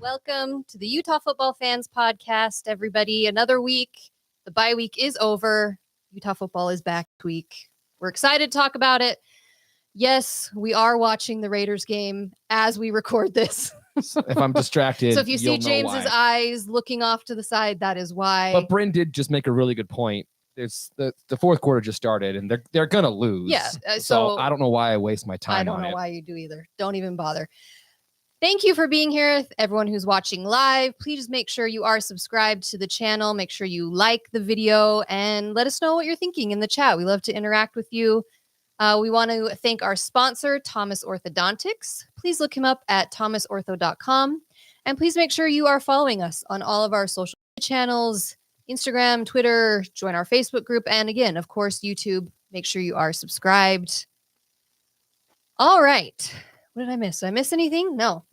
Welcome to the Utah Football Fans Podcast, everybody. Another week. The bye week is over. Utah football is back this week. We're excited to talk about it. Yes, we are watching the Raiders game as we record this. If I'm distracted, so if you see James's eyes looking off to the side, that is why. But Bryn did just make a really good point. It's the fourth quarter just started, and they're gonna lose. Yeah. So I don't know why I waste my time. I don't know why you do either. Don't even bother. Thank you for being here, everyone who's watching live. Please make sure you are subscribed to the channel. Make sure you like the video and let us know what you're thinking in the chat. We love to interact with you. We want to thank our sponsor, Thomas Orthodontics. Please look him up at thomasortho.com. And please make sure you are following us on all of our social channels, Instagram, Twitter, join our Facebook group, and again, of course, YouTube. Make sure you are subscribed. All right. What did I miss? Did I miss anything? No.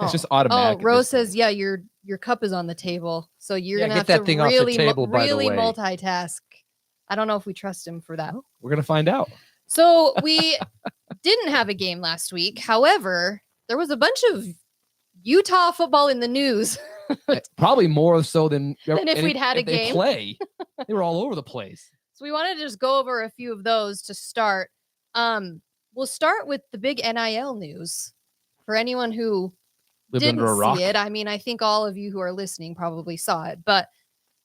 It's just automatic. Oh, Rose says, yeah, your cup is on the table. So you're going to have that to thing really, off the table, by the really way. multitask. I don't know if we trust him for that. We're going to find out. So we didn't have a game last week. However, there was a bunch of Utah football in the news. Probably more so than if we'd had a game. They were all over the place. So we wanted to just go over a few of those to start. We'll start with the big NIL news. For anyone who didn't see it, I mean, I think all of you who are listening probably saw it, but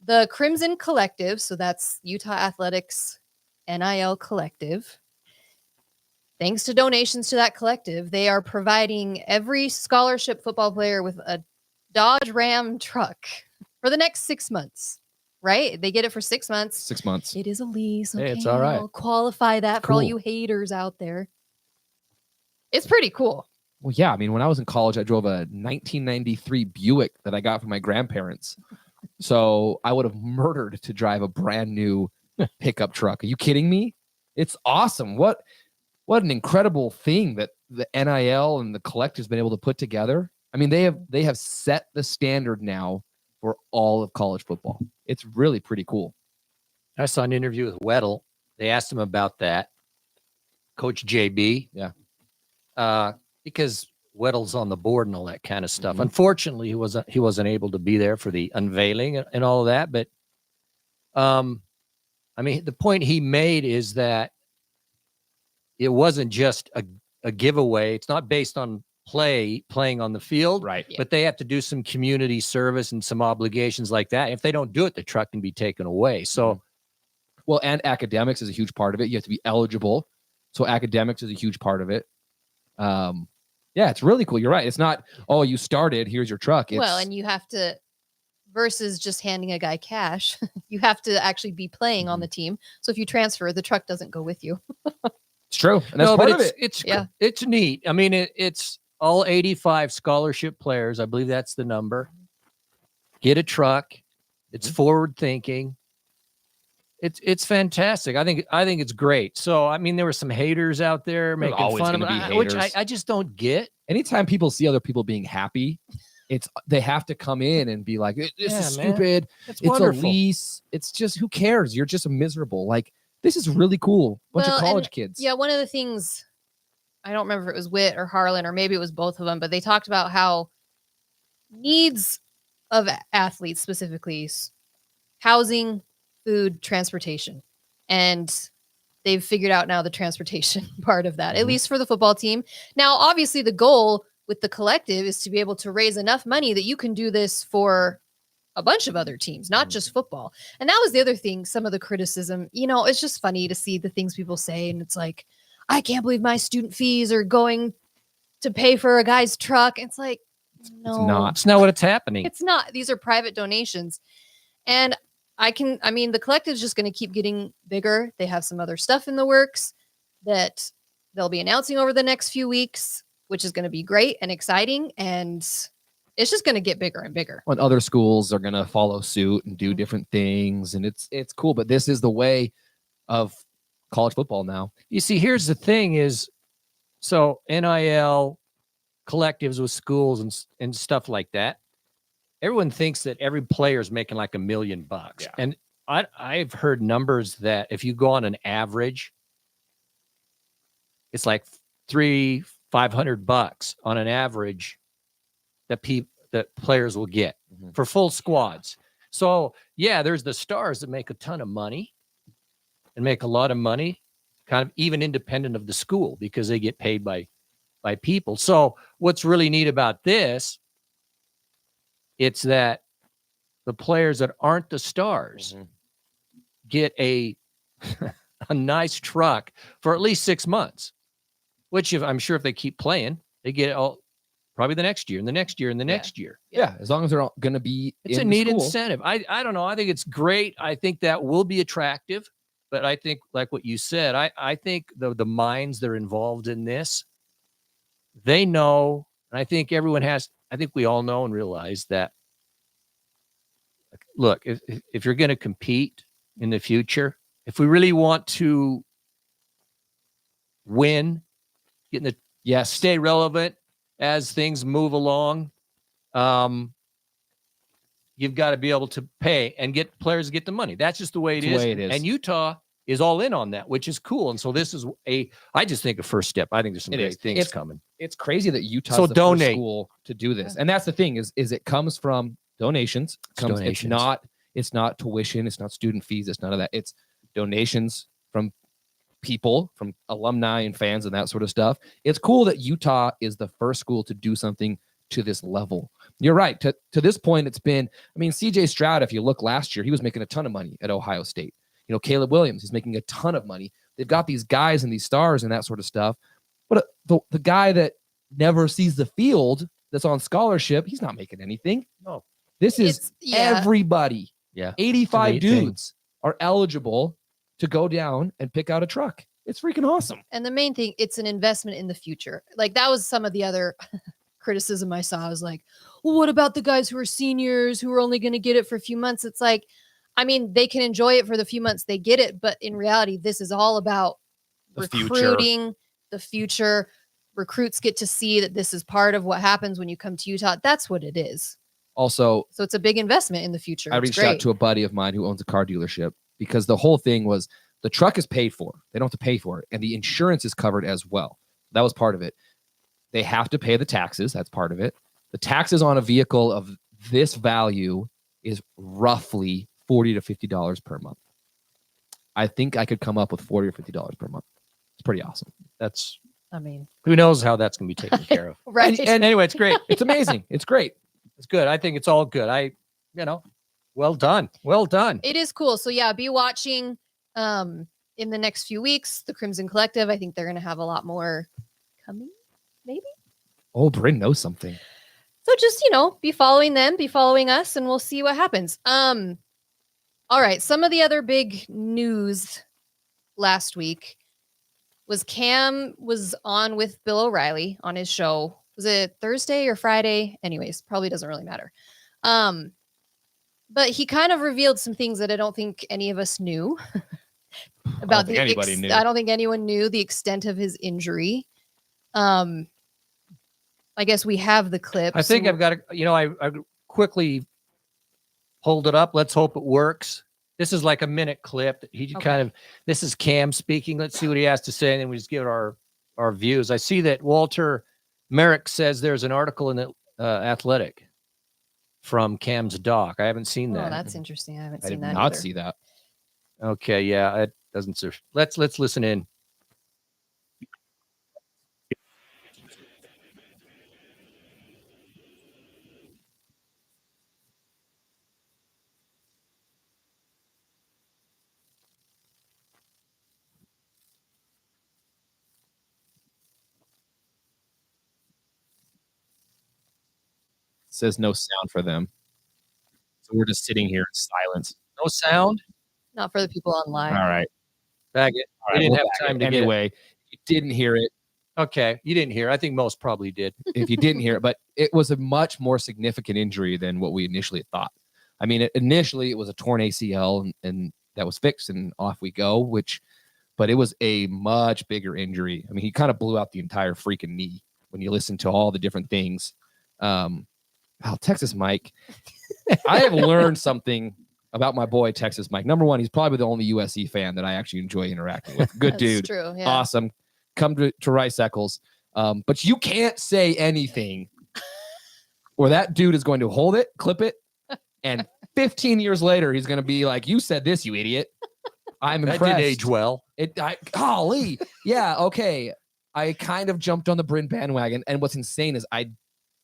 the Crimson Collective, so that's Utah Athletics NIL Collective, thanks to donations to that collective, they are providing every scholarship football player with a Dodge Ram truck for the next 6 months, right? They get it for 6 months. 6 months. It is a lease. Okay, hey, it's all right. I'll qualify that for all you haters out there. It's pretty cool. Well, yeah. I mean, when I was in college, I drove a 1993 Buick that I got from my grandparents. So I would have murdered to drive a brand new pickup truck. Are you kidding me? It's awesome. What an incredible thing that the NIL and the collective has been able to put together. I mean, they have set the standard now for all of college football. It's really pretty cool. I saw an interview with Weddle. They asked him about that. Coach JB. Yeah. Because Weddle's on the board and all that kind of stuff. Mm-hmm. Unfortunately, he wasn't able to be there for the unveiling and all of that. But I mean, the point he made is that it wasn't just a giveaway. It's not based on playing on the field, right? But they have to do some community service and some obligations like that. If they don't do it, the truck can be taken away. So, well, and academics is a huge part of it. You have to be eligible, so academics is a huge part of it. Yeah, it's really cool. You're right. It's not, oh, you started, here's your truck. Well, and you have to, versus just handing a guy cash, you have to actually be playing on the team. So if you transfer, the truck doesn't go with you. It's true. And that's part of it. It's neat. I mean, it's all 85 scholarship players. I believe that's the number. Get a truck. It's forward thinking. It's fantastic. I think it's great. So I mean, there were some haters out there making fun of it, which I just don't get. Anytime people see other people being happy, they have to come in and be like, "This is stupid. It's wonderful. A lease. It's just, who cares? You're just miserable." Like, this is really cool. Bunch of college kids. Yeah, one of the things, I don't remember if it was Witt or Harlan, or maybe it was both of them, but they talked about how needs of athletes, specifically housing, food, transportation. And they've figured out now the transportation part of that, at least for the football team. Now, obviously, the goal with the collective is to be able to raise enough money that you can do this for a bunch of other teams, not just football. And that was the other thing, some of the criticism, it's just funny to see the things people say. And it's like, I can't believe my student fees are going to pay for a guy's truck. It's like, no, it's not what it's happening. It's not. These are private donations. And the collective is just going to keep getting bigger. They have some other stuff in the works that they'll be announcing over the next few weeks, which is going to be great and exciting. And it's just going to get bigger and bigger. When other schools are going to follow suit and do different things. And it's cool. But this is the way of college football now. You see, here's the thing is, so NIL collectives with schools and stuff like that. Everyone thinks that every player is making like $1 million. Yeah. And I've heard numbers that if you go on an average, it's like $300,000, $500 on an average that players will get for full squads. So yeah, there's the stars that make a ton of money and make a lot of money, kind of even independent of the school, because they get paid by people. So what's really neat about this, it's that the players that aren't the stars get a nice truck for at least 6 months, which I'm sure if they keep playing, they get all probably the next year and the next year and the next year. Yeah, as long as they're going to be It's a in neat school. incentive. I don't know. I think it's great. I think that will be attractive. But I think, like what you said, I think the minds that are involved in this, they know, and I think we all know and realize that, look, if you're going to compete in the future, if we really want to win, stay relevant as things move along, you've got to be able to pay and get players to get the money. That's just the way it is. And Utah is all in on that, which is cool. And so this is I just think a first step. I think there's some great things coming. It's crazy that Utah's the first school to do this. And that's the thing is it comes from donations. It's not tuition. It's not student fees. It's none of that. It's donations from people, from alumni and fans and that sort of stuff. It's cool that Utah is the first school to do something to this level. You're right. To this point, it's been, CJ Stroud, if you look last year, he was making a ton of money at Ohio State. Caleb Williams is making a ton of money. They've got these guys and these stars and that sort of stuff. But the guy that never sees the field that's on scholarship, he's not making anything. No. This is everybody. Yeah. 85 dudes are eligible to go down and pick out a truck. It's freaking awesome. And the main thing, it's an investment in the future. Like that was some of the other criticism I saw. I was like, well, what about the guys who are seniors who are only going to get it for a few months? It's like, they can enjoy it for the few months they get it. But in reality, this is all about recruiting the future. Recruits get to see that this is part of what happens when you come to Utah. That's what it is. Also, so it's a big investment in the future. I reached out to a buddy of mine who owns a car dealership because the whole thing was the truck is paid for. They don't have to pay for it. And the insurance is covered as well. That was part of it. They have to pay the taxes. That's part of it. The taxes on a vehicle of this value is roughly $40 to $50 per month. I think I could come up with $40 or $50 per month. It's pretty awesome. Who knows how that's going to be taken care of. Right. And anyway, it's great. It's amazing. It's great. It's good. I think it's all good. Well done. Well done. It is cool. So yeah, be watching in the next few weeks, the Crimson Collective. I think they're going to have a lot more coming, maybe. Oh, Bryn knows something. So just, be following them, be following us, and we'll see what happens. All right. Some of the other big news last week was Cam was on with Bill O'Reilly on his show. Was it Thursday or Friday? Anyways, probably doesn't really matter. But he kind of revealed some things that I don't think any of us knew about knew. I don't think anyone knew the extent of his injury. I guess we have the clip. I think I've got to, I quickly pulled it up. Let's hope it works. This is like a minute clip. This is Cam speaking. Let's see what he has to say. And then we just give it our views. I see that Walter Merrick says there's an article in the Athletic from Cam's doc. I haven't seen that. Oh, that's interesting. I haven't seen that. I did not either. see that. Okay. Yeah. It doesn't serve. Let's listen in. Says no sound for them. So we're just sitting here in silence. No sound? Not for the people online. All right. Bag it. All We right, didn't we'll have back time it. to get it. Anyway, you didn't hear it. Okay. You didn't hear. I think most probably did. If you didn't hear it, but it was a much more significant injury than what we initially thought. Initially it was a torn ACL and that was fixed and off we go, but it was a much bigger injury. He kind of blew out the entire freaking knee when you listen to all the different things. Texas Mike. I have learned something about my boy, Texas Mike. Number one, he's probably the only USC fan that I actually enjoy interacting with. Good dude. True. Yeah. Awesome. Come to Rice Eccles. But you can't say anything or that dude is going to hold it, clip it, and 15 years later, he's going to be like, you said this, you idiot. I'm That impressed. did age well. Golly. Yeah, okay. I kind of jumped on the Bryn bandwagon. And what's insane is I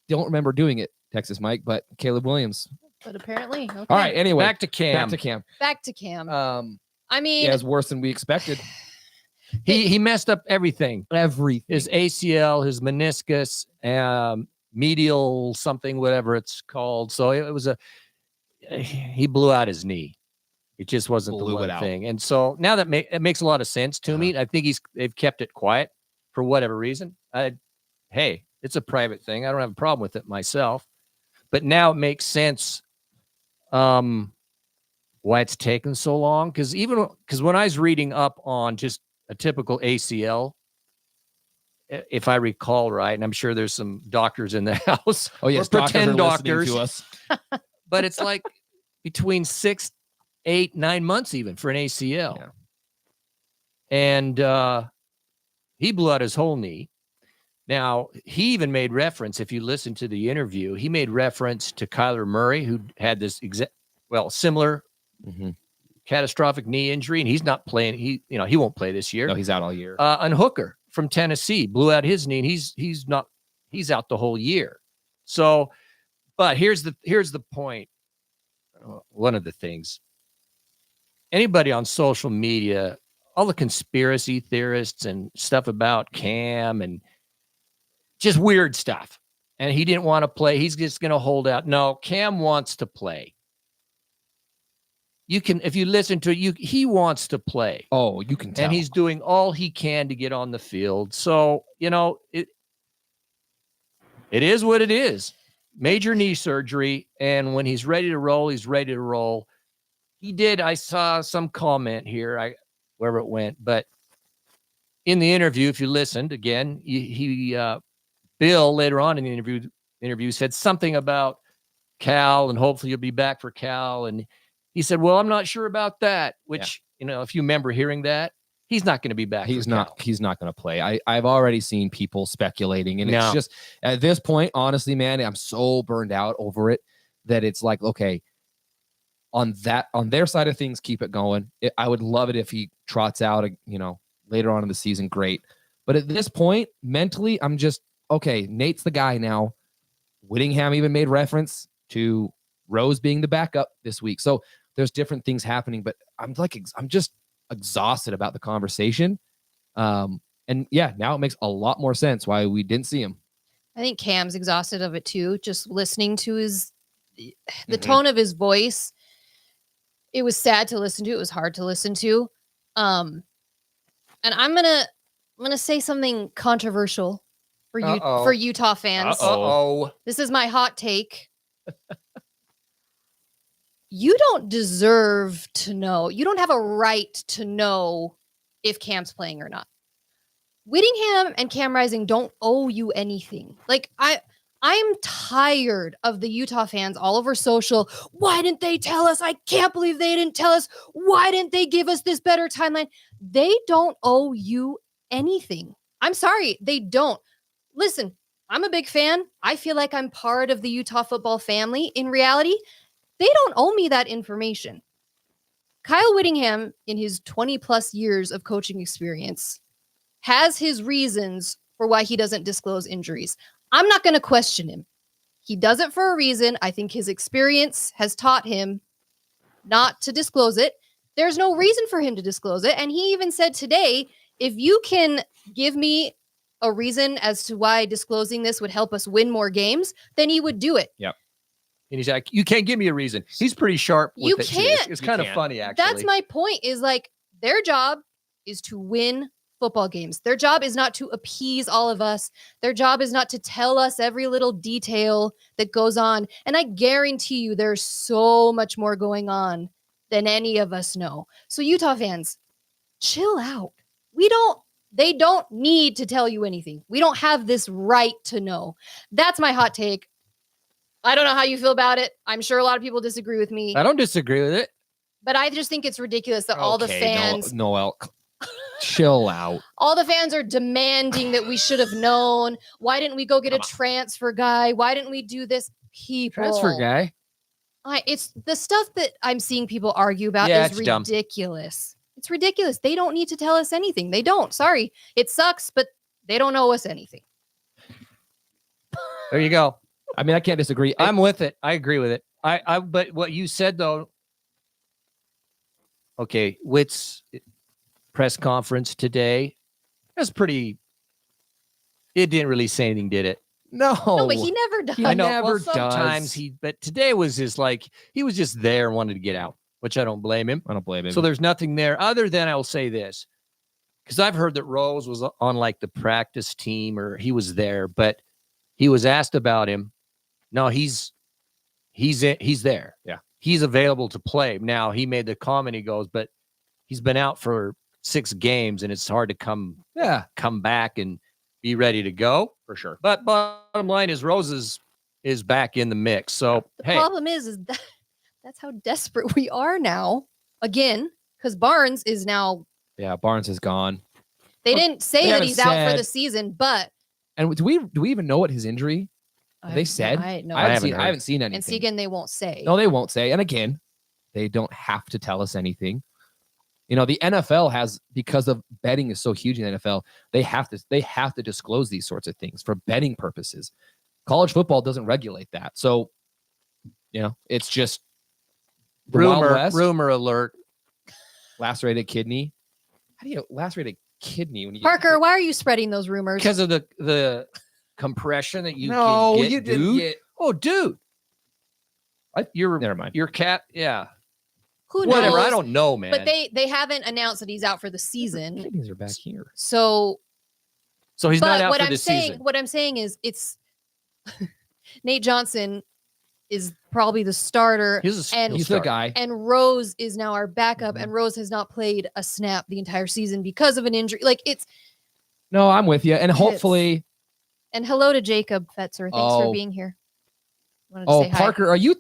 don't remember doing it, Texas Mike, but Caleb Williams. But apparently, okay. All right, anyway. Back to Cam. Back to Cam. I mean, yeah, it's worse than we expected. He messed up everything. Everything. His ACL, his meniscus, medial something, whatever it's called. So it was he blew out his knee. It just wasn't the one thing. And so now that it makes a lot of sense to me. I think they've kept it quiet for whatever reason. Hey, it's a private thing. I don't have a problem with it myself. But now it makes sense why it's taken so long. Because when I was reading up on just a typical ACL, if I recall right, and I'm sure there's some doctors in the house. Oh, yes, pretend doctors to us. But it's like between 6, 8, 9 months even for an ACL. Yeah. And he blew out his whole knee. Now, he even made reference, if you listen to the interview, he made reference to Kyler Murray, who had this similar catastrophic knee injury, and he's not playing. He won't play this year. No, he's out all year. And Hooker from Tennessee blew out his knee, and he's out the whole year. So, but here's the point. One of the things. Anybody on social media, all the conspiracy theorists and stuff about Cam and just weird stuff. And he didn't want to play. He's just going to hold out. No, Cam wants to play. You can, if you listen to it, he wants to play. Oh, you can tell. And he's doing all he can to get on the field. So, it is what it is. Major knee surgery. And when he's ready to roll, he's ready to roll. I saw some comment here, wherever it went, but in the interview, if you listened again, Bill later on in the interview said something about Cal and hopefully you'll be back for Cal. And he said, well, I'm not sure about that, which, if you remember hearing that, he's not going to be back. He's not going to play. I've already seen people speculating, and it's just at this point, honestly, man, I'm so burned out over it that it's like, okay, on their side of things, keep it going. I would love it if he trots out, later on in the season. Great. But at this point, mentally, I'm just, okay, Nate's the guy now. Whittingham even made reference to Rose being the backup this week. So there's different things happening, but I'm just exhausted about the conversation. And yeah, now it makes a lot more sense why we didn't see him. I think Cam's exhausted of it too. Just listening to the tone of his voice. It was sad to listen to. It was hard to listen to. And I'm gonna say something controversial for you for Utah fans. This is my hot take. You don't deserve to know. You don't have a right to know if Cam's playing or not. Whittingham and Cam Rising don't owe you anything. Like I'm tired of the Utah fans all over social. Why didn't they tell us? I can't believe they didn't tell us. Why didn't they give us this better timeline? They don't owe you anything. I'm sorry, they don't. Listen, I'm a big fan. I feel like I'm part of the Utah football family. In reality, they don't owe me that information. Kyle Whittingham, in his 20 plus years of coaching experience, has his reasons for why he doesn't disclose injuries. I'm not going to question him. He does it for a reason. I think his experience has taught him not to disclose it. There's no reason for him to disclose it. And he even said today, if you can give me a reason as to why disclosing this would help us win more games, then he would do it. Yep. And he's like, you can't give me a reason. He's pretty sharp with you it. Can't. It's kind of funny, actually. That's my point, is like their job is to win football games. Their job is not to appease all of us. Their job is not to tell us every little detail that goes on. And I guarantee you there's so much more going on than any of us know. So Utah fans, chill out. They don't need to tell you anything. We don't have this right to know. That's my hot take. I don't know how you feel about it. I'm sure a lot of people disagree with me. I don't disagree with it. But I just think it's ridiculous that all the fans... Noel. Chill out. All the fans are demanding that we should have known. Why didn't we go get a transfer guy? Why didn't we do this? People. Transfer guy. It's the stuff that I'm seeing people argue about Yeah, is it's dumb. ridiculous. It's ridiculous. They don't need to tell us anything. They don't. Sorry. It sucks, but they don't owe us anything. There you go. I mean, I can't disagree. I'm with it. I agree with it. But what you said though, okay, Witt's press conference today, that's pretty. It didn't really say anything, did it? No, but he never does. I know. never Sometimes does. but today was just like he was just there and wanted to get out, which I don't blame him. I don't blame him. So there's nothing there other than I will say this, because I've heard that Rose was on like the practice team or he was there, but he was asked about him. No, he's there. Yeah. He's available to play. Now he made the comment, he goes, but he's been out for 6 games and it's hard to come back and be ready to go. for sure. But bottom line is Rose is back in the mix. So The hey, problem is that's how desperate we are now. Again, because Barnes is now. Yeah, Barnes is gone. They didn't say they that haven't he's out for said- the season, but And do we even know what his injury? They said? I haven't heard. I haven't seen anything. And see, again, they won't say. No, they won't say. And again, they don't have to tell us anything. You know, the NFL has, because of betting is so huge in the NFL, they have to disclose these sorts of things for betting purposes. College football doesn't regulate that. So, you know, it's just the Wild West. rumor alert. Lacerated kidney. How do you lacerated kidney when you Parker, why are you spreading those rumors? Because of the compression that you No, can get, you didn't dude. get. Oh, dude. Never mind. Your cat, yeah. Who knows? Whatever. I don't know, man. But they haven't announced that he's out for the season. Kidneys are back here. So, so he's not but out what for I'm the saying, season. what I'm saying is, it's Nate Johnson is probably the starter, He's He's the guy. and Rose is now our backup, and Rose has not played a snap the entire season because of an injury. Like it's. No, I'm with you. And hopefully. And hello to Jacob Fetzer. Thanks Oh. for being here. Wanted to say hi. Parker, are you?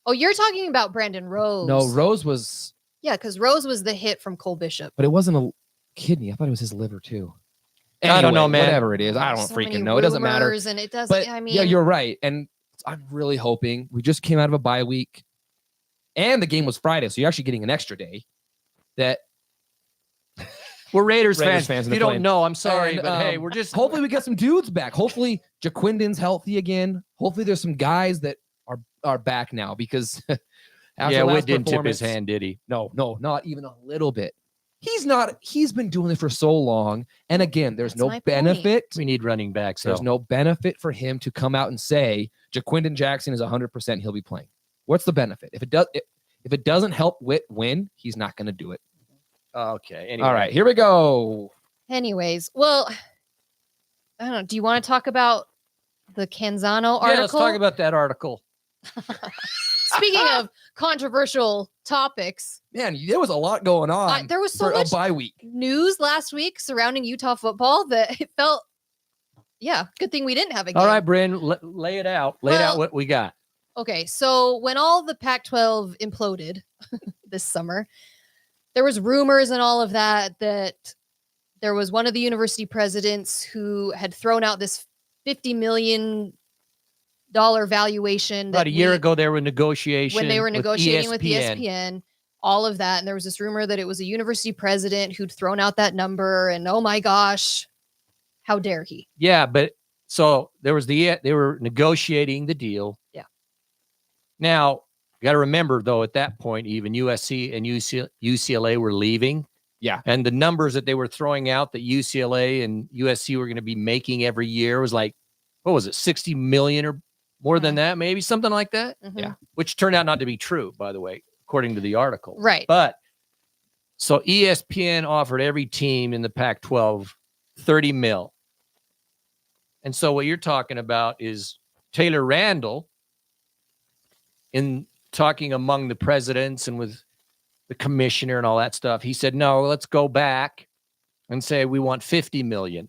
Oh, you're talking about Brandon Rose. No, Rose was, Yeah, because Rose was the hit from Cole Bishop. but it wasn't a kidney. I thought it was his liver too. I don't know, Anyway, man. Whatever it is, I don't So freaking many know. It doesn't matter. rumors, and it doesn't. But I mean, yeah, you're right. And I'm really hoping we just came out of a bye week, and the game was Friday, so you're actually getting an extra day. That We're Raiders, Raiders fans. fans in If the you plane. don't know, I'm sorry, And, but hey, we're just hopefully we get some dudes back. Hopefully Jaquindon's healthy again. Hopefully there's some guys that are back now, because after yeah, last Witt didn't tip his performance- hand, did he? No, not even a little bit. He's been doing it for so long. And again, there's That's no my point. benefit. We need running backs. There's though. no benefit for him to come out and say Jaquindon Jackson is 100%. He'll be playing. What's the benefit? If it doesn't help Witt win, he's not going to do it. Okay. Anyway. All right, here we go. anyways, well, I don't know. Do you want to talk about the Canzano article? Yeah, let's talk about that article. Speaking of controversial topics, Man, there was a lot going on there was so for much a bye week. news last week surrounding Utah football that it felt, yeah, good thing we didn't have a game. All right, Bryn, lay it out. Lay it out Well- what we got. Okay, so when all the Pac-12 imploded this summer, there was rumors and all of that there was one of the university presidents who had thrown out this $50 million valuation About a year ago, they were negotiating when they were negotiating with ESPN. ESPN, all of that. And there was this rumor that it was a university president who'd thrown out that number. And oh my gosh, how dare he? Yeah, but so there was they were negotiating the deal. Yeah. Now, you got to remember though, at that point, even USC and UCLA were leaving. Yeah. And the numbers that they were throwing out that UCLA and USC were going to be making every year was like, what was it, 60 million or more than that, maybe something like that, Mhm. Yeah. which turned out not to be true, by the way, according to the article. Right. But so ESPN offered every team in the Pac-12 30 mil. And so what you're talking about is Taylor Randall, in talking among the presidents and with the commissioner and all that stuff, he said, no, let's go back and say we want 50 million.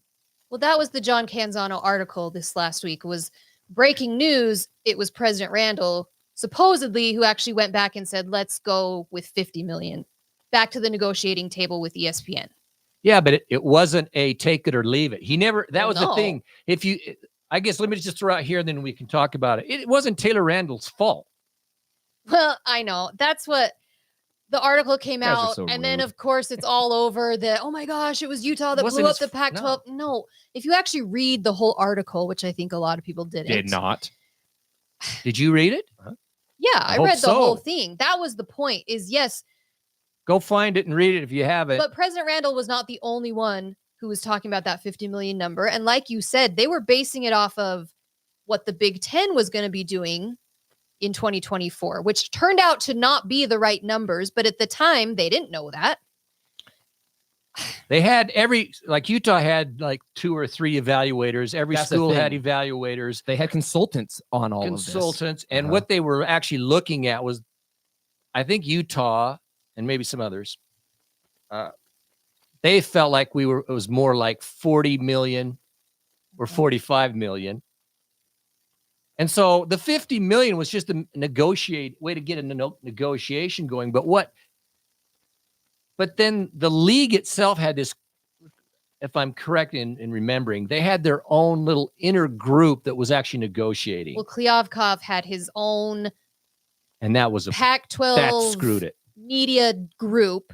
Well, that was the John Canzano article this last week. Was breaking news. It was President Randall, supposedly, who actually went back and said, let's go with 50 million, back to the negotiating table with ESPN. Yeah, but it wasn't a take it or leave it. He never, that Well, was the no. thing. If you, I guess, let me just throw out here, and then we can talk about it. It wasn't Taylor Randall's fault. Well, I know. That's what the article came guys are out. so And then, rude. of course, it's all over that, oh my gosh, it was Utah that Wasn't blew up his- the Pac 12. No. If you actually read the whole article, which I think a lot of people didn't. Did not. Did you read it? Yeah, I I hope read the whole so. thing. That was the point is, yes, Go find it and read it if you haven't. but President Randall was not the only one who was talking about that 50 million number. And like you said, they were basing it off of what the Big Ten was going to be doing in 2024, which turned out to not be the right numbers. But at the time, they didn't know that. They had like Utah had like 2 or 3 evaluators. Every That's the school had thing. evaluators, They had consultants on all consultants. of this. And what they were actually looking at was, I think Utah and maybe some others, they felt like it was more like 40 million or 45 million. And so the 50 million was just a way to get a negotiation going. But then the league itself had this, if I'm correct in remembering, they had their own little inner group that was actually negotiating. Well, Klyavkov had his own And that was Pac-12 that screwed it. media group.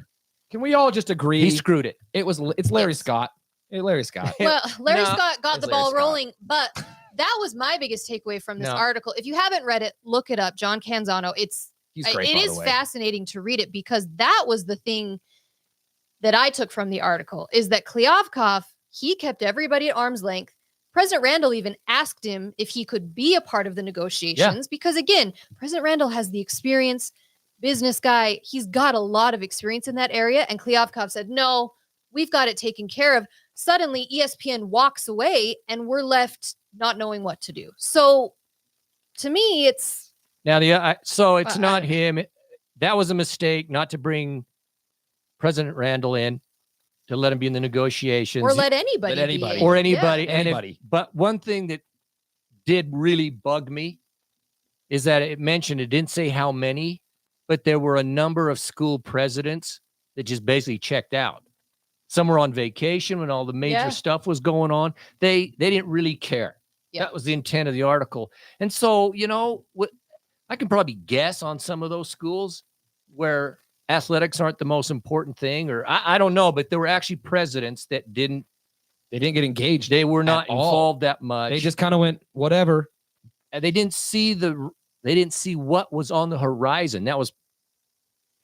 Can we all just agree? He screwed it. It's Larry Yes. Scott. Hey, Larry Scott. Well, Larry No, Scott got it's the Larry ball Scott. rolling, but that was my biggest takeaway from this No. article. If you haven't read it, look it up. John Canzano. He's great. It by is the way. fascinating to read it because that was the thing that I took from the article is that Klyavkov, he kept everybody at arm's length. President Randall even asked him if he could be a part of the negotiations because, again, President Randall has the experience, business guy. He's got a lot of experience in that area. And Klyavkov said, no, we've got it taken care of. Suddenly, ESPN walks away and we're left not knowing what to do. So to me, it's Now, so it's I- not him. That was a mistake not to bring President Randall in to let him be in the negotiations. or let anybody Let anybody. be. or Yeah. anybody. Anybody. But one thing that did really bug me is that it didn't say how many, but there were a number of school presidents that just basically checked out. Some were on vacation when all the major Yeah. stuff was going on. They didn't really care. Yeah. That was the intent of the article. And so, I can probably guess on some of those schools where athletics aren't the most important thing, or I don't know, but there were actually presidents that They didn't get engaged. they were not At all. involved that much. They just kind of went whatever. And they didn't see what was on the horizon. That was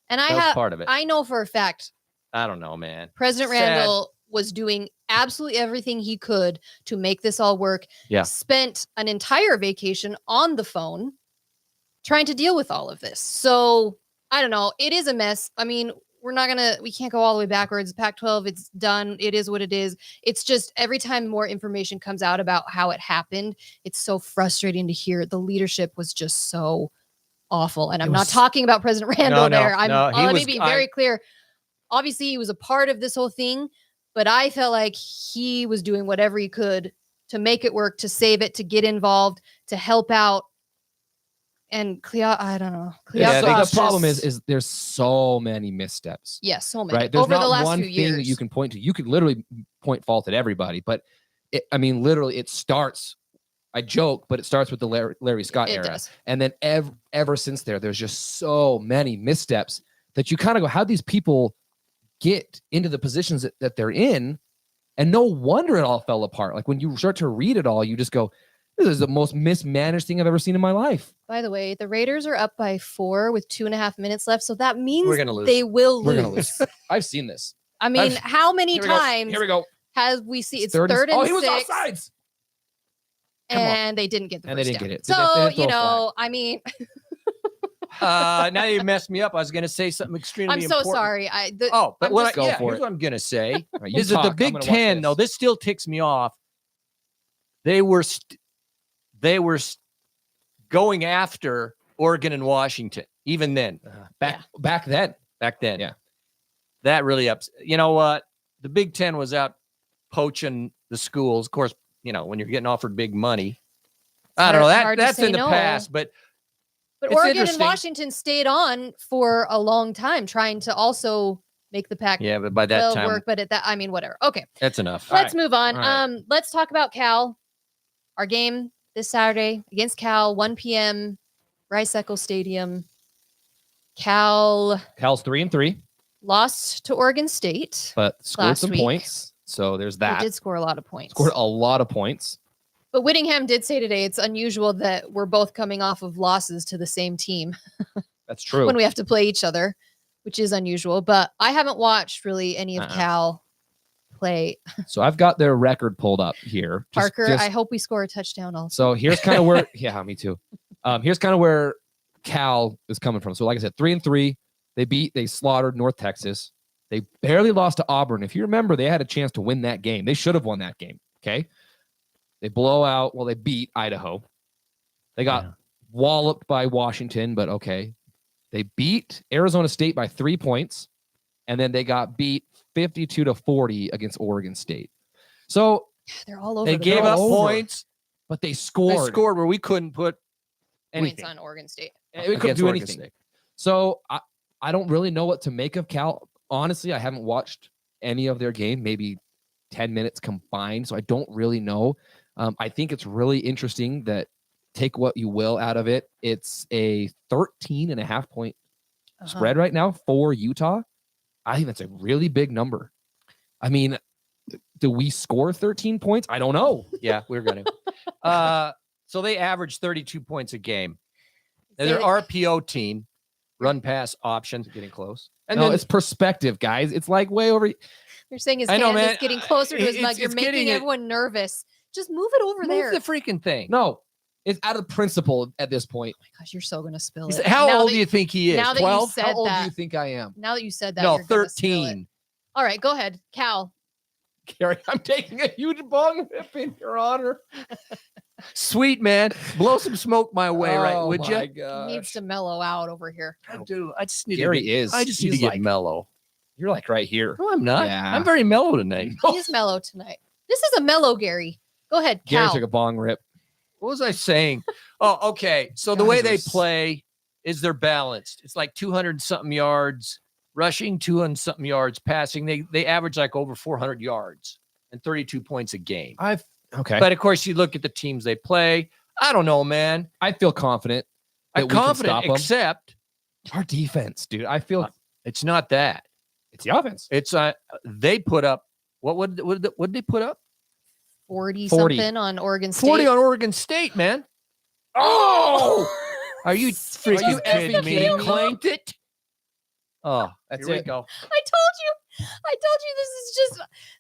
And part of it. I know for a fact I don't know, man. President Sad. Randall was doing absolutely everything he could to make this all work. Yeah. Spent an entire vacation on the phone trying to deal with all of this. So I don't know. It is a mess. I mean, we can't go all the way backwards. Pac-12, it's done. It is what it is. It's just every time more information comes out about how it happened, it's so frustrating to hear. The leadership was just so awful. And I'm not talking about President Randall there. Let me be very clear. Obviously, he was a part of this whole thing, but I felt like he was doing whatever he could to make it work, to save it, to get involved, to help out. And I don't know. Yeah, So Klyavkov's the problem just- is there's so many missteps. yes, so many Right? There's over not the last one few thing years. that you can point to. You could literally point fault at everybody, but literally, it starts. I joke, but it starts with the Larry Scott It era, does. and then ever since there's just so many missteps that you kind of go, how these people get into the positions that they're in, and no wonder it all fell apart. Like when you start to read it all, you just go, this is the most mismanaged thing I've ever seen in my life. By the way, the Raiders are up by 4 with 2.5 minutes left, so that means We're gonna lose. they will We're lose. gonna lose. I've seen this. I mean, how many Here we go. times Here we go. have we seen it's and- third and oh, he was 6 offsides. Come on. and they didn't get the And they first didn't down. get it. They So, didn't throw a flag. I mean, Now you messed me up. I was going to say something extremely I'm so important. sorry. But I'm what just- go for here's it. what I'm going to say All right, you is that talk. the I'm Big gonna watch Ten, though, this. this still ticks me off. They were going after Oregon and Washington, even then, Back then. back then. Yeah. That really you know what? The Big Ten was out poaching the schools. Of course, when you're getting offered big money. I don't know. hard to That's say in the no. past, but But it's Oregon and interesting. Washington stayed on for a long time, trying to also make the Pac Yeah, but by that time, work. But at that, I mean, whatever. Okay, that's enough. let's move on. All right. Let's talk about Cal. Our game this Saturday against Cal, 1 p.m. Rice Eccles Stadium. Cal's 3-3, lost to Oregon State, but scored last some week. points. So there's They that. did score a lot of points. Scored a lot of points. But Whittingham did say today it's unusual that we're both coming off of losses to the same team That's true. when we have to play each other, which is unusual. But I haven't watched really any of Cal play. So I've got their record pulled up here. Parker, I hope we score a touchdown also. So here's kind of where, yeah, me too. Here's kind of where Cal is coming from. So like I said, 3-3, they slaughtered North Texas. They barely lost to Auburn. If you remember, they had a chance to win that game. They should have won that game. Okay. They they beat Idaho. They got walloped by Washington, but okay. They beat Arizona State by 3 points, and then they got beat 52-40 against Oregon State. So they're all over. They gave up points, but they scored. They scored where we couldn't put points on Oregon State. We couldn't do anything. So I don't really know what to make of Cal. Honestly, I haven't watched any of their game, maybe 10 minutes combined, so I don't really know. I think it's really interesting that take what you will out of it. It's a 13.5 point spread right now for Utah. I think that's a really big number. I mean, do we score 13 points? I don't know. Yeah, we're going to. So they average 32 points a game. Now, their RPO team, run pass options, getting close. And then it's perspective, guys. It's like way over. You're saying his hand is getting closer to his mug. You're making everyone nervous. Just move it over there. Move the freaking thing. No, it's out of principle at this point. Oh my gosh, you're so going to spill it. How old do you think he is? Now 12? That you said How old do you think I am? Now that you said that, no, you're 13. All right, go ahead, Cal. Gary, I'm taking a huge bong rip in your honor. Sweet, man. Blow some smoke my way, right? Would you? He needs to mellow out over here. I do. I just need Gary to I just need to get mellow. You're like right here. No, I'm not. Yeah. I'm very mellow tonight. He's mellow tonight. This is a mellow Gary. Go ahead, Cal. Gary took a bong rip. What was I saying? Oh, okay. So the way they play is they're balanced. It's like 200-something yards rushing, 200-something yards passing. They average like over 400 yards and 32 points a game. Okay. But of course, you look at the teams they play. I don't know, man. I feel confident. I'm confident, except our defense, dude. I feel it's not that. It's the offense. It's they put up what did they put up? 40 something on Oregon State. 40 on Oregon State, man. Oh, are you freaking kidding me? Claimed it. Oh, that's here it. we go. I told you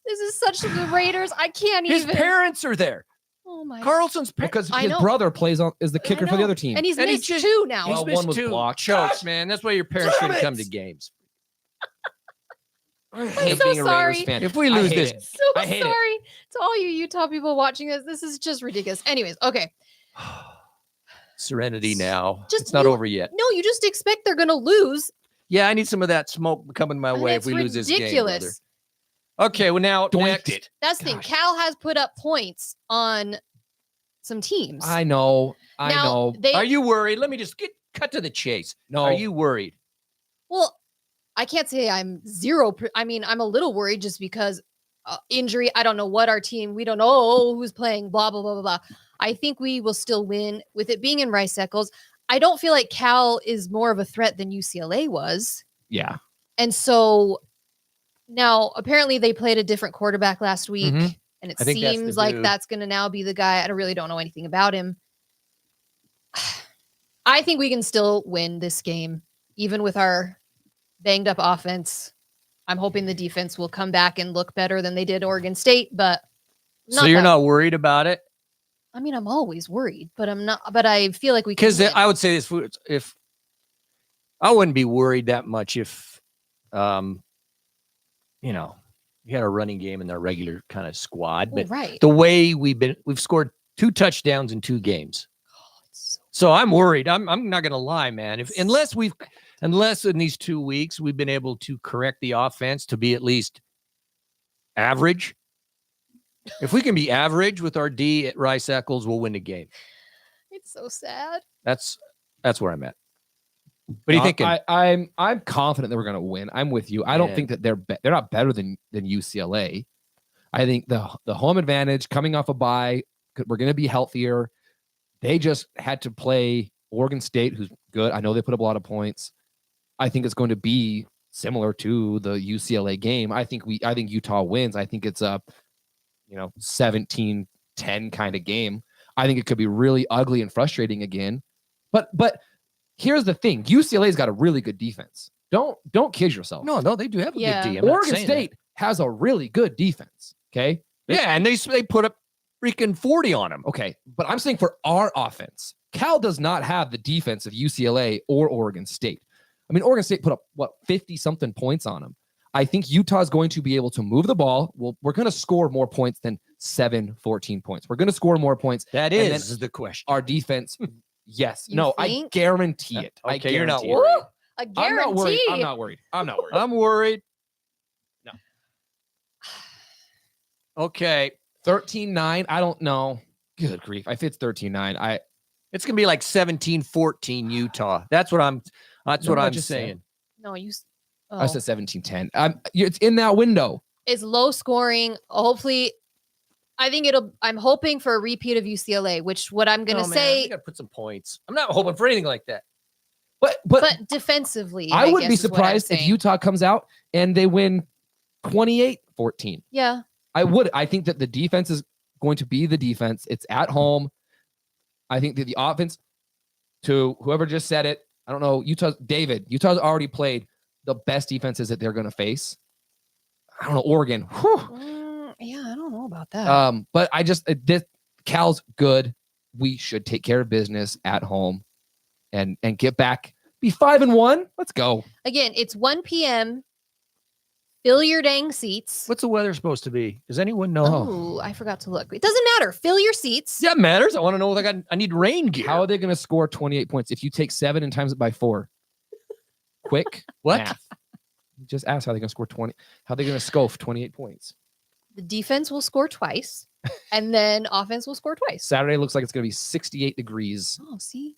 this is such the Raiders. I can't His even. parents are there. Oh my. Carlson's because his brother is the kicker for the other team. And he's missed two now. He's missed one was two blocked. chokes, man. That's why your parents shouldn't come to games. I'm so sorry. If we lose this, so sorry to all you Utah people watching this. This is just ridiculous. Anyways, okay. Serenity now. Just it's not over yet. No, you just expect they're going to lose. Yeah, I need some of that smoke coming my way if we lose this game. Brother. Okay, well now next. That's the thing. Cal has put up points on some teams. I know. Are you worried? Let me just cut to the chase. No. Are you worried? Well, I can't say I'm zero. I mean, I'm a little worried just because injury. I don't know what our team. We don't know who's playing. Blah blah blah blah blah. I think we will still win with it being in Rice Eccles. I don't feel like Cal is more of a threat than UCLA was. Yeah. And so now apparently they played a different quarterback last week, and it seems like that's going to now be the guy. I really don't know anything about him. I think we can still win this game, even with our banged up offense. I'm hoping the defense will come back and look better than they did Oregon State, but so you're not worried about it? I mean, I'm always worried, but I'm not. But I feel like we can. Because I would say this: if I wouldn't be worried that much if, we had a running game in their regular kind of squad, but the way we've scored 2 touchdowns in 2 games. So I'm worried. I'm not going to lie, man. Unless in these 2 weeks we've been able to correct the offense to be at least average. If we can be average with our D at Rice Eccles, we'll win the game. It's so sad. That's where I'm at. What are you thinking? I'm confident that we're going to win. I'm with you. I don't think that they're not better than UCLA. I think the home advantage coming off a bye, we're going to be healthier. They just had to play Oregon State, who's good. I know they put up a lot of points. I think it's going to be similar to the UCLA game. I think Utah wins. I think it's a 17-10 kind of game. I think it could be really ugly and frustrating again. But here's the thing. UCLA's got a really good defense. Don't kid yourself. No, they do have a good D. Oregon State has a really good defense. Okay. And they put up freaking 40 on them. Okay. But I'm saying for our offense, Cal does not have the defense of UCLA or Oregon State. I mean, Oregon State put up 50-something points on them. I think Utah is going to be able to move the ball. We're going to score more points than 14 points. We're going to score more points. That is the question. Our defense, yes. I guarantee it. Okay, you're not worried. A guarantee. I'm not worried. I'm worried. No. Okay. 13-9. I don't know. Good grief. If it's 13-9, it's going to be like 17-14 Utah. That's what I'm just saying. No, you. I said 17-10. It's in that window. It's low scoring. Hopefully, I'm hoping for a repeat of UCLA, which what I'm going to say. We got to put some points. I'm not hoping for anything like that. But defensively, I wouldn't be surprised if Utah comes out and they win 28-14. Yeah. I would. I think that the defense is going to be the defense. It's at home. I think that the offense, to whoever just said it, I don't know, Utah's already played the best defenses that they're going to face. I don't know, Oregon. Yeah, I don't know about that. But Cal's good. We should take care of business at home and get back. Be 5-1. Let's go. Again, it's 1 p.m. Fill your dang seats. What's the weather supposed to be? Does anyone know? Oh, I forgot to look. It doesn't matter. Fill your seats. Yeah, it matters. I want to know what I need rain gear. How are they going to score 28 points if you take 7 and times it by 4? Quick what? Math. Just ask how they're going to score 20. How they're going to scoff 28 points. The defense will score twice, and then offense will score twice. Saturday looks like it's going to be 68 degrees. Oh, see?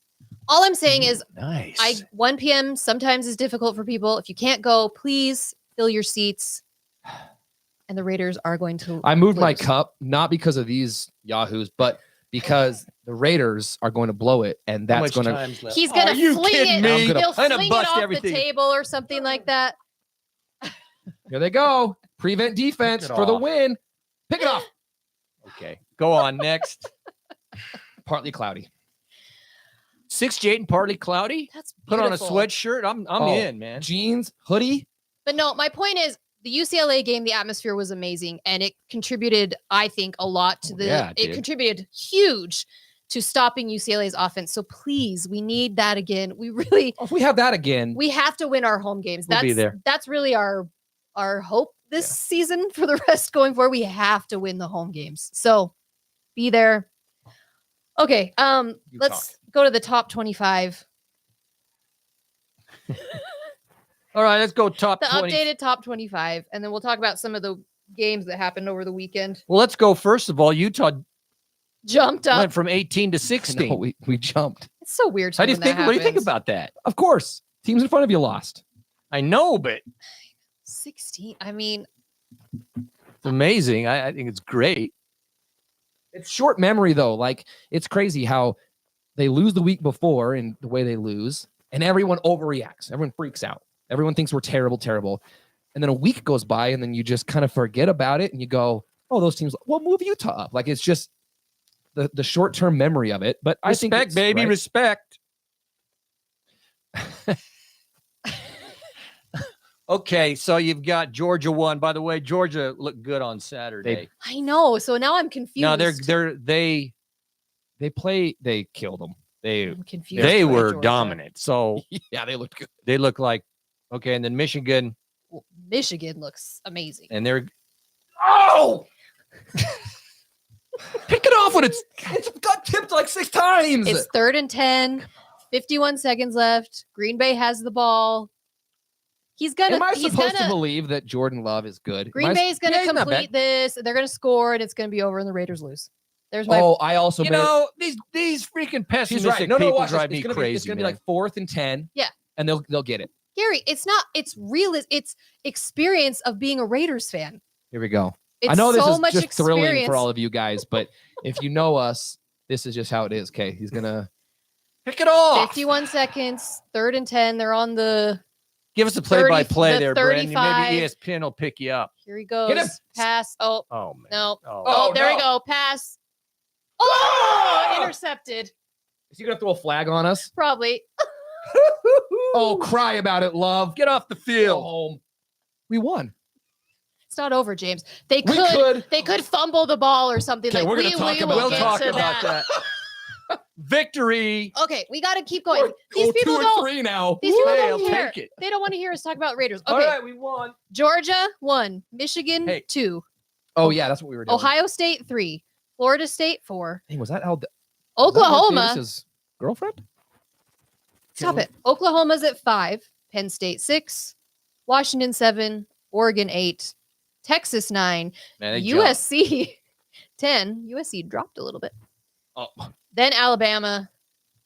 All I'm saying is nice. 1 p.m. sometimes is difficult for people. If you can't go, please fill your seats. And the Raiders are going to I moved my cup, not because of these yahoos, but because the Raiders are going to blow it, and that's going to... He's going to fling it. He'll fling it off the table or something like that. Here they go. Prevent defense for the win. Pick it off. Okay. Go on. Next. Partly cloudy. 68 and partly cloudy? That's beautiful. Put on a sweatshirt. I'm in, man. Jeans, hoodie. But no, my point is the UCLA game, the atmosphere was amazing, and it contributed, I think, a lot to it contributed huge to stopping UCLA's offense. So please, we need that again. We really... If we have that again... We have to win our home games. We'll be there. That's really our hope this season for the rest going forward. We have to win the home games. So be there. Okay. Let's go to the top 25. All right, let's go the 20. updated top 25. And then we'll talk about some of the games that happened over the weekend. Well, let's go. First of all, Utah jumped up. Went from 18 to 16. No, we jumped. It's so weird. What do you think about that? Of course. Teams in front of you lost. I know, but 16. I mean, it's amazing. I think it's great. It's short memory, though. Like, it's crazy how they lose the week before and the way they lose, and everyone overreacts. Everyone freaks out. Everyone thinks we're terrible. And then a week goes by, and then you just kind of forget about it, and you go, oh, those teams, well, move Utah up. Like, it's just the short-term memory of it. But I think respect, baby, respect. Okay, so you've got Georgia won. By the way, Georgia looked good on Saturday. I know. So now I'm confused. No, they killed them. I'm confused. They were dominant. So yeah, they looked good. They looked like okay, and then Michigan. Well, Michigan looks amazing. And they're pick it off when it's got tipped like 6 times. It's 3rd and 10, 51 seconds left. Green Bay has the ball. Am I supposed to believe that Jordan Love is good? Green Bay is going to complete this. They're going to score, and it's going to be over, and the Raiders lose. There's my. I also. These freaking pessimistic people drive me crazy. It's going to be like 4th and 10. Yeah. and they'll get it. Gary, it's not. It's real. It's experience of being a Raiders fan. Here we go. It's I know this so is much just thrilling experience. for all of you guys, but if you know us, this is just how it is. Okay, he's gonna pick it off. 51 seconds, 3rd and 10. They're on the. Give us a play-by-play the there, Brandon. 35. Maybe ESPN will pick you up. Here he Hit him. goes. Pass. Oh, Oh, man. no. Oh, Oh, there no. we go. Pass. Oh, Ah! intercepted. Is he gonna throw a flag on us? Probably. Oh, cry about it, love. Get off the Go field. home. We won. It's not over, James. They We could. could. They could fumble the ball or something. Okay, like we're gonna we, talk we about will We'll get talk to about that. Victory. Okay, we got to keep going. Or- These or people 2 or don't. 3 now. These people Hey, don't I'll care. take it. They don't want to hear us talk about Raiders. Okay, All right, we won. Georgia 1, Michigan Hey. 2, Oh yeah, that's what we were doing. Ohio State 3, Florida State 4, Hey, was that Mark Oklahoma. Davis's girlfriend? Stop it. Oklahoma's at 5, Penn State 6, Washington 7, Oregon 8, Texas 9, Man, they jumped. USC 10. USC dropped a little bit. Oh, Then Alabama,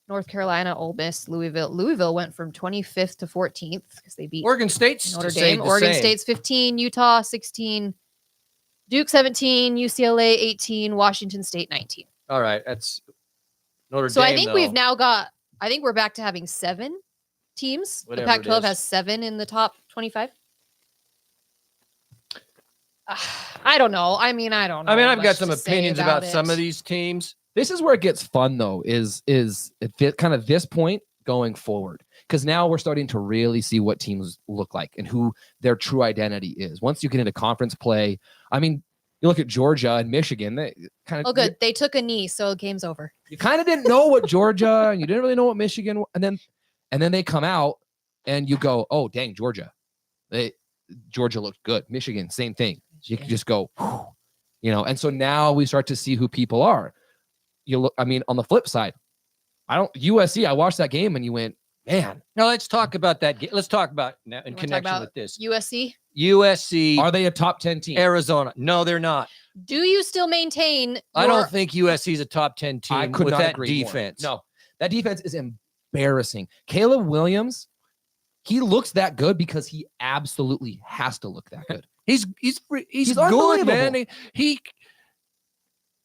North Carolina, Ole Miss, Louisville. Louisville went from 25th to 14th because they beat Oregon State's Notre stayed Dame. the Oregon same. State's 15, Utah 16, Duke 17, UCLA 18, Washington State 19. All right, that's Notre So Dame. I think we've now got, I think we're back to having 7 teams. Whatever the it Pac-12 is. has 7 in the top 25. I don't know. I mean, I don't know. I mean, I've got much some to say opinions about some it. of these teams. this is where it gets fun though. Is at kind of this point going forward, because now we're starting to really see what teams look like and who their true identity is. Once you get into conference play, I mean, you look at Georgia and Michigan. They kind of Oh, good. They took a knee, so game's over. You kind of didn't know what Georgia and you didn't really know what Michigan, and then they come out and you go, oh dang, Georgia. Georgia looked good. Michigan, same thing. You can just go, whew, and so now we start to see who people are. You look, I mean, on the flip side, USC, I watched that game and you went, man, Now let's talk about that. Let's talk about now in You wanna talk connection about with this. USC, USC, are they a top 10 team? Arizona. No, they're not. do you still maintain? I your- don't think USC is a top 10 team I could with not that agree more. defense. No, that defense is embarrassing. Caleb Williams, he looks that good because he absolutely has to look that good. He's He's good, unbelievable. man.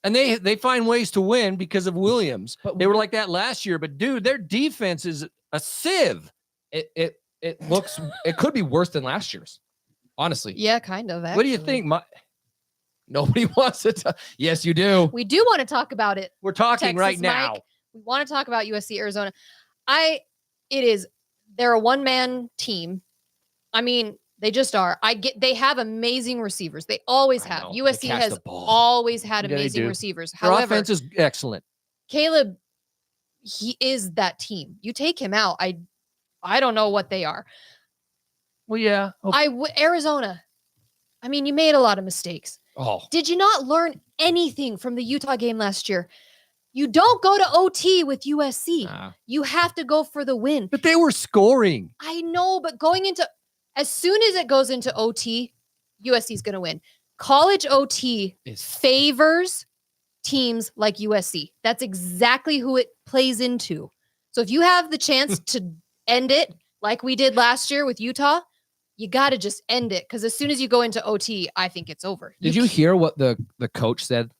And they find ways to win because of Williams. But They were like that last year, but dude, their defense is a sieve. It looks, it could be worse than last year's. Honestly, Yeah, kind of. What do you actually. think? nobody wants it. Yes, you do. We do want to talk about it. We're talking Texas right Mike. now. We want to talk about USC Arizona. They're a one-man team. I mean, they just are. They have amazing receivers. They always I have. know. They USC catch has the ball. always had Yeah, they amazing do. receivers. Their However, offense is excellent. Caleb, he is that team. You take him out, I don't know what they are. Well, yeah. Arizona. I mean, you made a lot of mistakes. Oh, Did you not learn anything from the Utah game last year? You don't go to OT with USC. nah. You have to go for the win. But they were scoring. I know, but as soon as it goes into OT, USC is going to win. College OT It's favors teams like USC. That's exactly who it plays into. So if you have the chance to end it like we did last year with Utah, you got to just end it, because as soon as you go into OT, I think it's over. Did you hear what the coach said?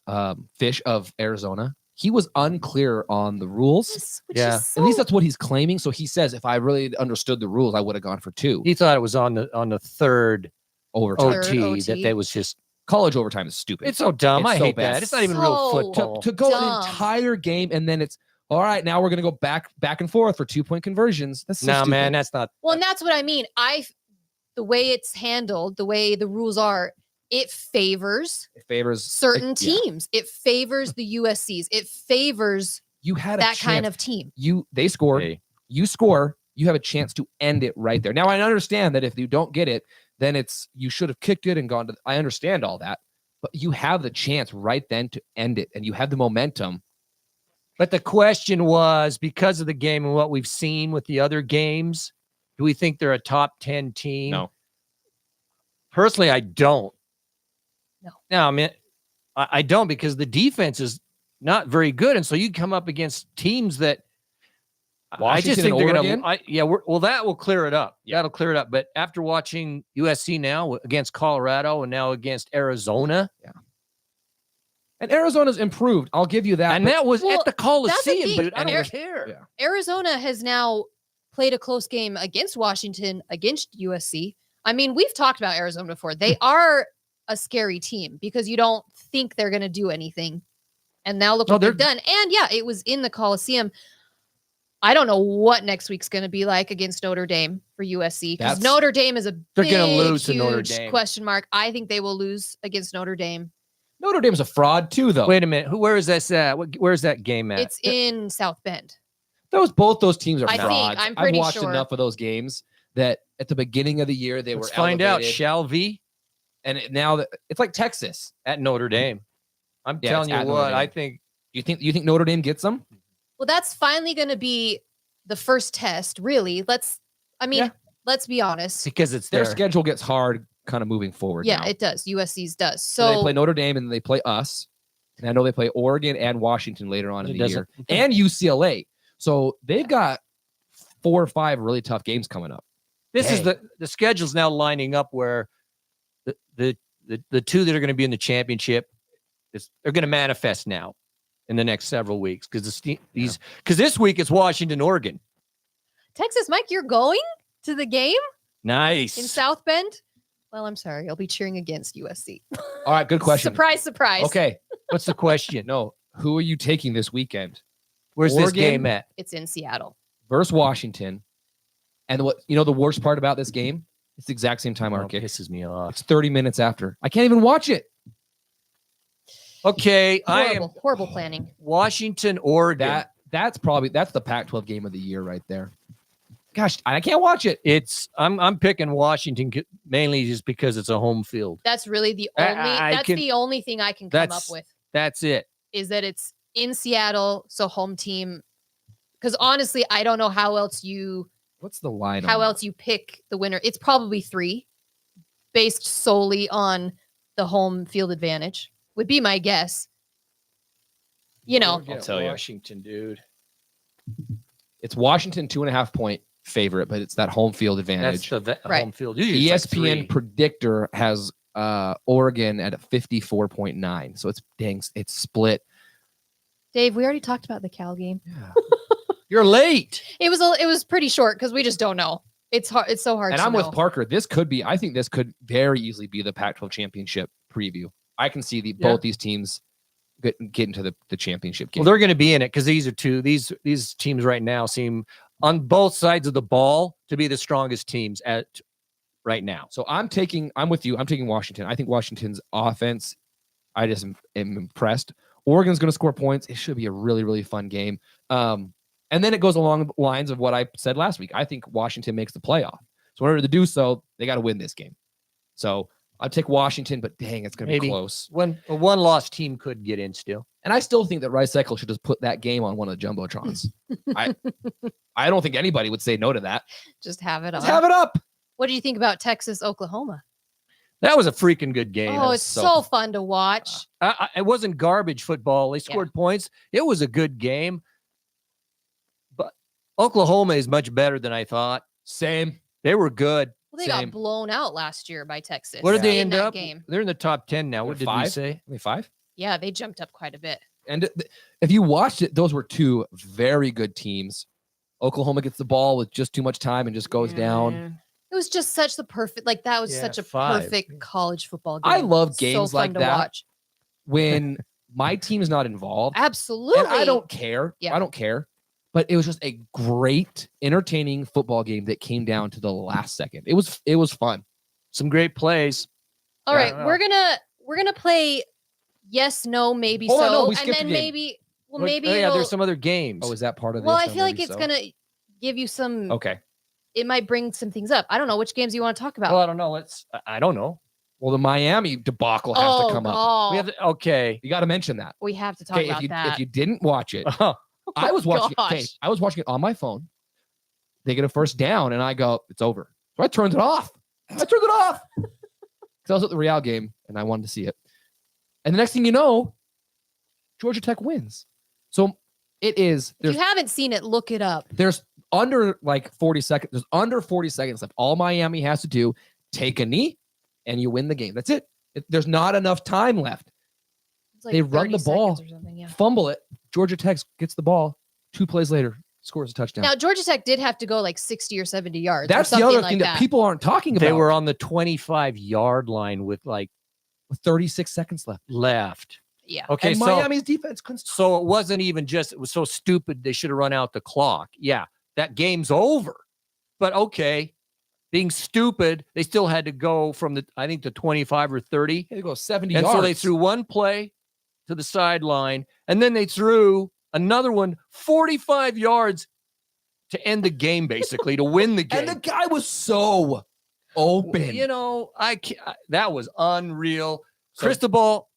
Fish of Arizona. He was unclear on the rules. Which Yeah. is At least so- that's what he's claiming. So he says, if I really understood the rules, I would have gone for 2 He thought it was on the third overtime. Third OT, OT. that they was just. College overtime is stupid. It's so dumb. It's I so hate bad. that. It's not even real So football. to go dumb. an entire game and then it's all right. Now we're gonna go back and forth for 2-point conversions. That's so No, stupid. man, that's not. Well, and that's what I mean. The way it's handled, the way the rules are, it favors It favors certain yeah. teams. It favors the USCs. It favors You had that a kind chance. of team. They scored. Hey, You score. You have a chance to end it right there. Now I understand that if you don't get it, then you should have kicked it and gone to. I understand all that, but you have the chance right then to end it, and you have the momentum. But the question was, because of the game and what we've seen with the other games, do we think they're a top 10 team? No. Personally, I don't. No. I mean, I don't, because the defense is not very good. And so you come up against teams that, I just Washington think and they're Oregon? well, that will clear it up. Yeah. That'll clear it up. But after watching USC now against Colorado and now against Arizona, And Arizona's improved. I'll give you that. and but that was Well, at the Coliseum, thing. dude. I don't Ar- care. Yeah. Arizona has now played a close game against Washington, against USC. I mean, we've talked about Arizona before. They are a scary team because you don't think they're going to do anything. And now look No, what they've done. And yeah, it was in the Coliseum. I don't know what next week's going to be like against Notre Dame for USC because That's- Notre Dame is a They're big, gonna lose to Notre huge Dame. question mark. I think they will lose against Notre Dame. Notre Dame's a fraud too, though. Wait a minute. Where is this at? Where's that game at? It's in South Bend. Both those teams are I think, frauds. I'm I've pretty watched sure. enough of those games that at the beginning of the year they Let's were find out, elevated, shall we? and now that it's like Texas. At Notre Dame. I'm Yeah, telling it's you at Notre what, Dame. I think You think Notre Dame gets them? Well, that's finally going to be the first test, really. Let's be honest. because it's Their there. schedule gets hard, kind of moving forward. Yeah, now. it does. USC's does. So they So play Notre Dame and then they play us. And I know they play Oregon and Washington later on in It the doesn't- year, and UCLA. So they've got 4 or 5 really tough games coming up. This is Dang. the schedule's now lining up where the two that are going to be in the championship they're going to manifest now in the next several weeks because this week it's Washington, Oregon. Texas, Mike, you're going to the game Nice. in South Bend? Well, I'm sorry. I'll be cheering against USC. All right, good question. Surprise, surprise. Okay, What's the question? no, who are you taking this weekend? Where's this Oregon? game at? It's in Seattle. Versus Washington. And what the worst part about this game? It's the exact same time our Oh, kick. pisses me off. It's 30 minutes after. I can't even watch it. Okay, I am Horrible planning. Washington, Oregon. That's the Pac-12 game of the year right there. Gosh, I can't watch it. I'm picking Washington mainly just because it's a home field. That's really the I- only. I That's can- the only thing I can come up that's- with That's it. is that it's in Seattle, so home team. Because honestly, I don't know how else you What's the line? on that? you pick the winner. It's probably 3, based solely on the home field advantage. Would be my guess. I'll tell you. Washington, dude. It's Washington 2.5 point favorite, but it's that home field advantage. That's the Right. home field. Usually it's like ESPN 3. predictor has Oregon at a 54.9. So it's split. Dave, we already talked about the Cal game. You're late. It was pretty short because we just don't know. It's hard. It's so hard. And to I'm know. with Parker. I think this could very easily be the Pac-12 championship preview. I can see both these teams get into the championship game. Well, they're going to be in it because these teams right now seem on both sides of the ball to be the strongest teams at right now. So I'm with you. I'm taking Washington. I think Washington's offense, I just am impressed. Oregon's going to score points. It should be a really, really fun game. And then it goes along the lines of what I said last week. I think Washington makes the playoff. So in order to do so, they got to win this game. So I'll take Washington, but dang, it's going to be close. A one-loss team could get in still. And I still think that Rice Eccles should just put that game on one of the Jumbotrons. I don't think anybody would say no to that. Just have it Just on. have it up. What do you think about Texas, Oklahoma? That was a freaking good game. Oh, it's so fun to watch. It wasn't garbage football. They scored points. It was a good game. But Oklahoma is much better than I thought. Same. They were good. Well, they Same. got blown out last year by Texas. Where did they in end that up? Game. They're in the top 10 now. What They're did we 5? say? Are they 5? Yeah, they jumped up quite a bit. And if you watched it, those were 2 very good teams. Oklahoma gets the ball with just too much time and just goes down. It was just such the perfect, like that was Yeah, such a 5. perfect college football game. I love So games fun like to that. watch. When my team's not involved. Absolutely. And I don't care. Yeah. I don't care. But it was just a great, entertaining football game that came down to the last second. It was fun. Some great plays. All right, Yeah. we're gonna play yes, no, maybe Hold so, on, no, we and skipped then a game. maybe Yeah, it'll, there's some other games. Oh, is that part of well, this? I No, feel like maybe it's so? gonna give you some. Okay. It might bring some things up. I don't know which games you want to talk about. Well, I don't know. I don't know. Well, the Miami debacle has to come up. God. Okay. You got to mention that. We have to talk Okay, about if that. you didn't watch it, Oh, I was watching. Okay, gosh. I was watching it on my phone. They get a first down, and I go, "It's over." So I turned it off. Because I was at the Real game, and I wanted to see it. And the next thing you know, Georgia Tech wins. So It is. If you haven't seen it, look it up. There's under like 40 seconds. There's under 40 seconds left. All Miami has to do, take a knee, and you win the game. That's it. There's not enough time left. It's like They run 30 the ball, seconds or something, yeah. fumble it. Georgia Tech gets the ball. 2 plays later, scores a touchdown. Now, Georgia Tech did have to go like 60 or 70 yards. That's or the other something thing like that people aren't talking about. They were on the 25-yard line with like with 36 seconds left. left. Yeah. Okay, And so Miami's defense couldn't stop. so it wasn't even just, it was so stupid they should have run out the clock. Yeah, that game's over. But okay, being stupid, they still had to go from the, I think, the 25 or 30. They go 70 And yards. so they threw one play to the sideline, and then they threw another one 45 yards to end the game, basically, to win the game. And the guy was so open. You know, that was unreal. So- Cristobal,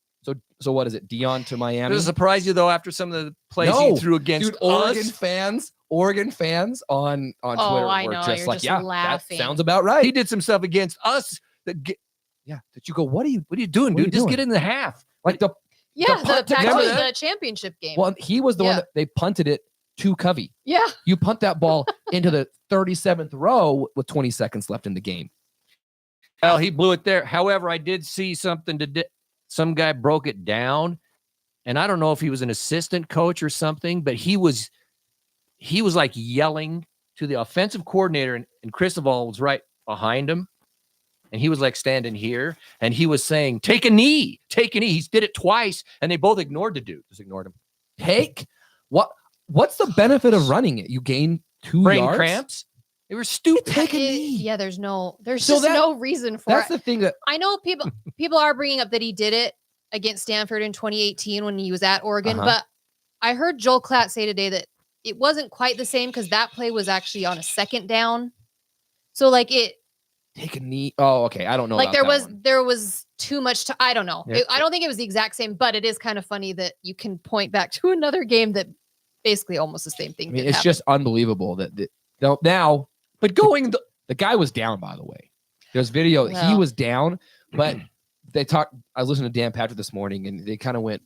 So what is it? Dion to Miami? does it surprise you, though, after some of the plays No, he threw against Dude, Oregon us? fans on Twitter I were know, just you're like, just yeah, laughing. that sounds about right. He did some stuff against us. Yeah. Did you go, what are you Doing, What are you dude? Just doing? get in the half. like the Yeah, punt to cover the that? championship game. well, he was the one Yeah. that they punted it to Covey. Yeah. You punt that ball into the 37th row with 20 seconds left in the game. Well, he blew it there. However, I did see something some guy broke it down, and I don't know if he was an assistant coach or something, but he was like yelling to the offensive coordinator, and Cristobal was right behind him, and he was like standing here, and he was saying, "Take a knee, take a knee." He did it twice, and they both ignored the dude. Just ignored him. Take what's the benefit of running it? You gain 2 Brain yards. cramps. They were stupid. Take a knee. Yeah, there's So just that- no reason for That's it. the thing that I know people are bringing up that he did it against Stanford in 2018 when he was at Oregon, Uh-huh. but I heard Joel Klatt say today that it wasn't quite the same because that play was actually on a second down. So like take a knee. Oh, okay. I don't know. like about that one. there was too much to I don't know. Yeah. I don't think it was the exact same, but it is kind of funny that you can point back to another game that basically almost the same thing. I mean, did it's happen. just unbelievable that now. But going The guy was down, by the way. There's video. He Well. was down, but they talked. I listened to Dan Patrick this morning, and they kind of went.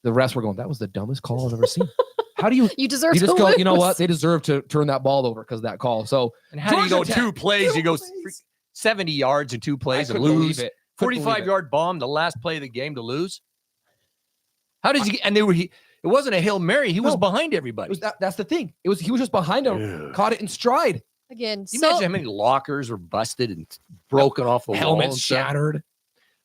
The rest were going, that was the dumbest call I've ever seen. How do you? you deserve You to just go. You know lose. what? They deserve to turn that ball over because of that call. So and how do you go Georgia Tech, 2 plays? You go 2 plays. 70 yards in 2 plays I and couldn't lose. believe it. Couldn't believe it. 45-yard bomb, the last play of the game to lose. How did you get? And it wasn't a Hail Mary. He was No. behind It everybody. was that's the thing. He was just behind him, Ugh. caught it in stride. Again, Can you so imagine how many lockers were busted and broken off the wall? Helmet and stuff? shattered.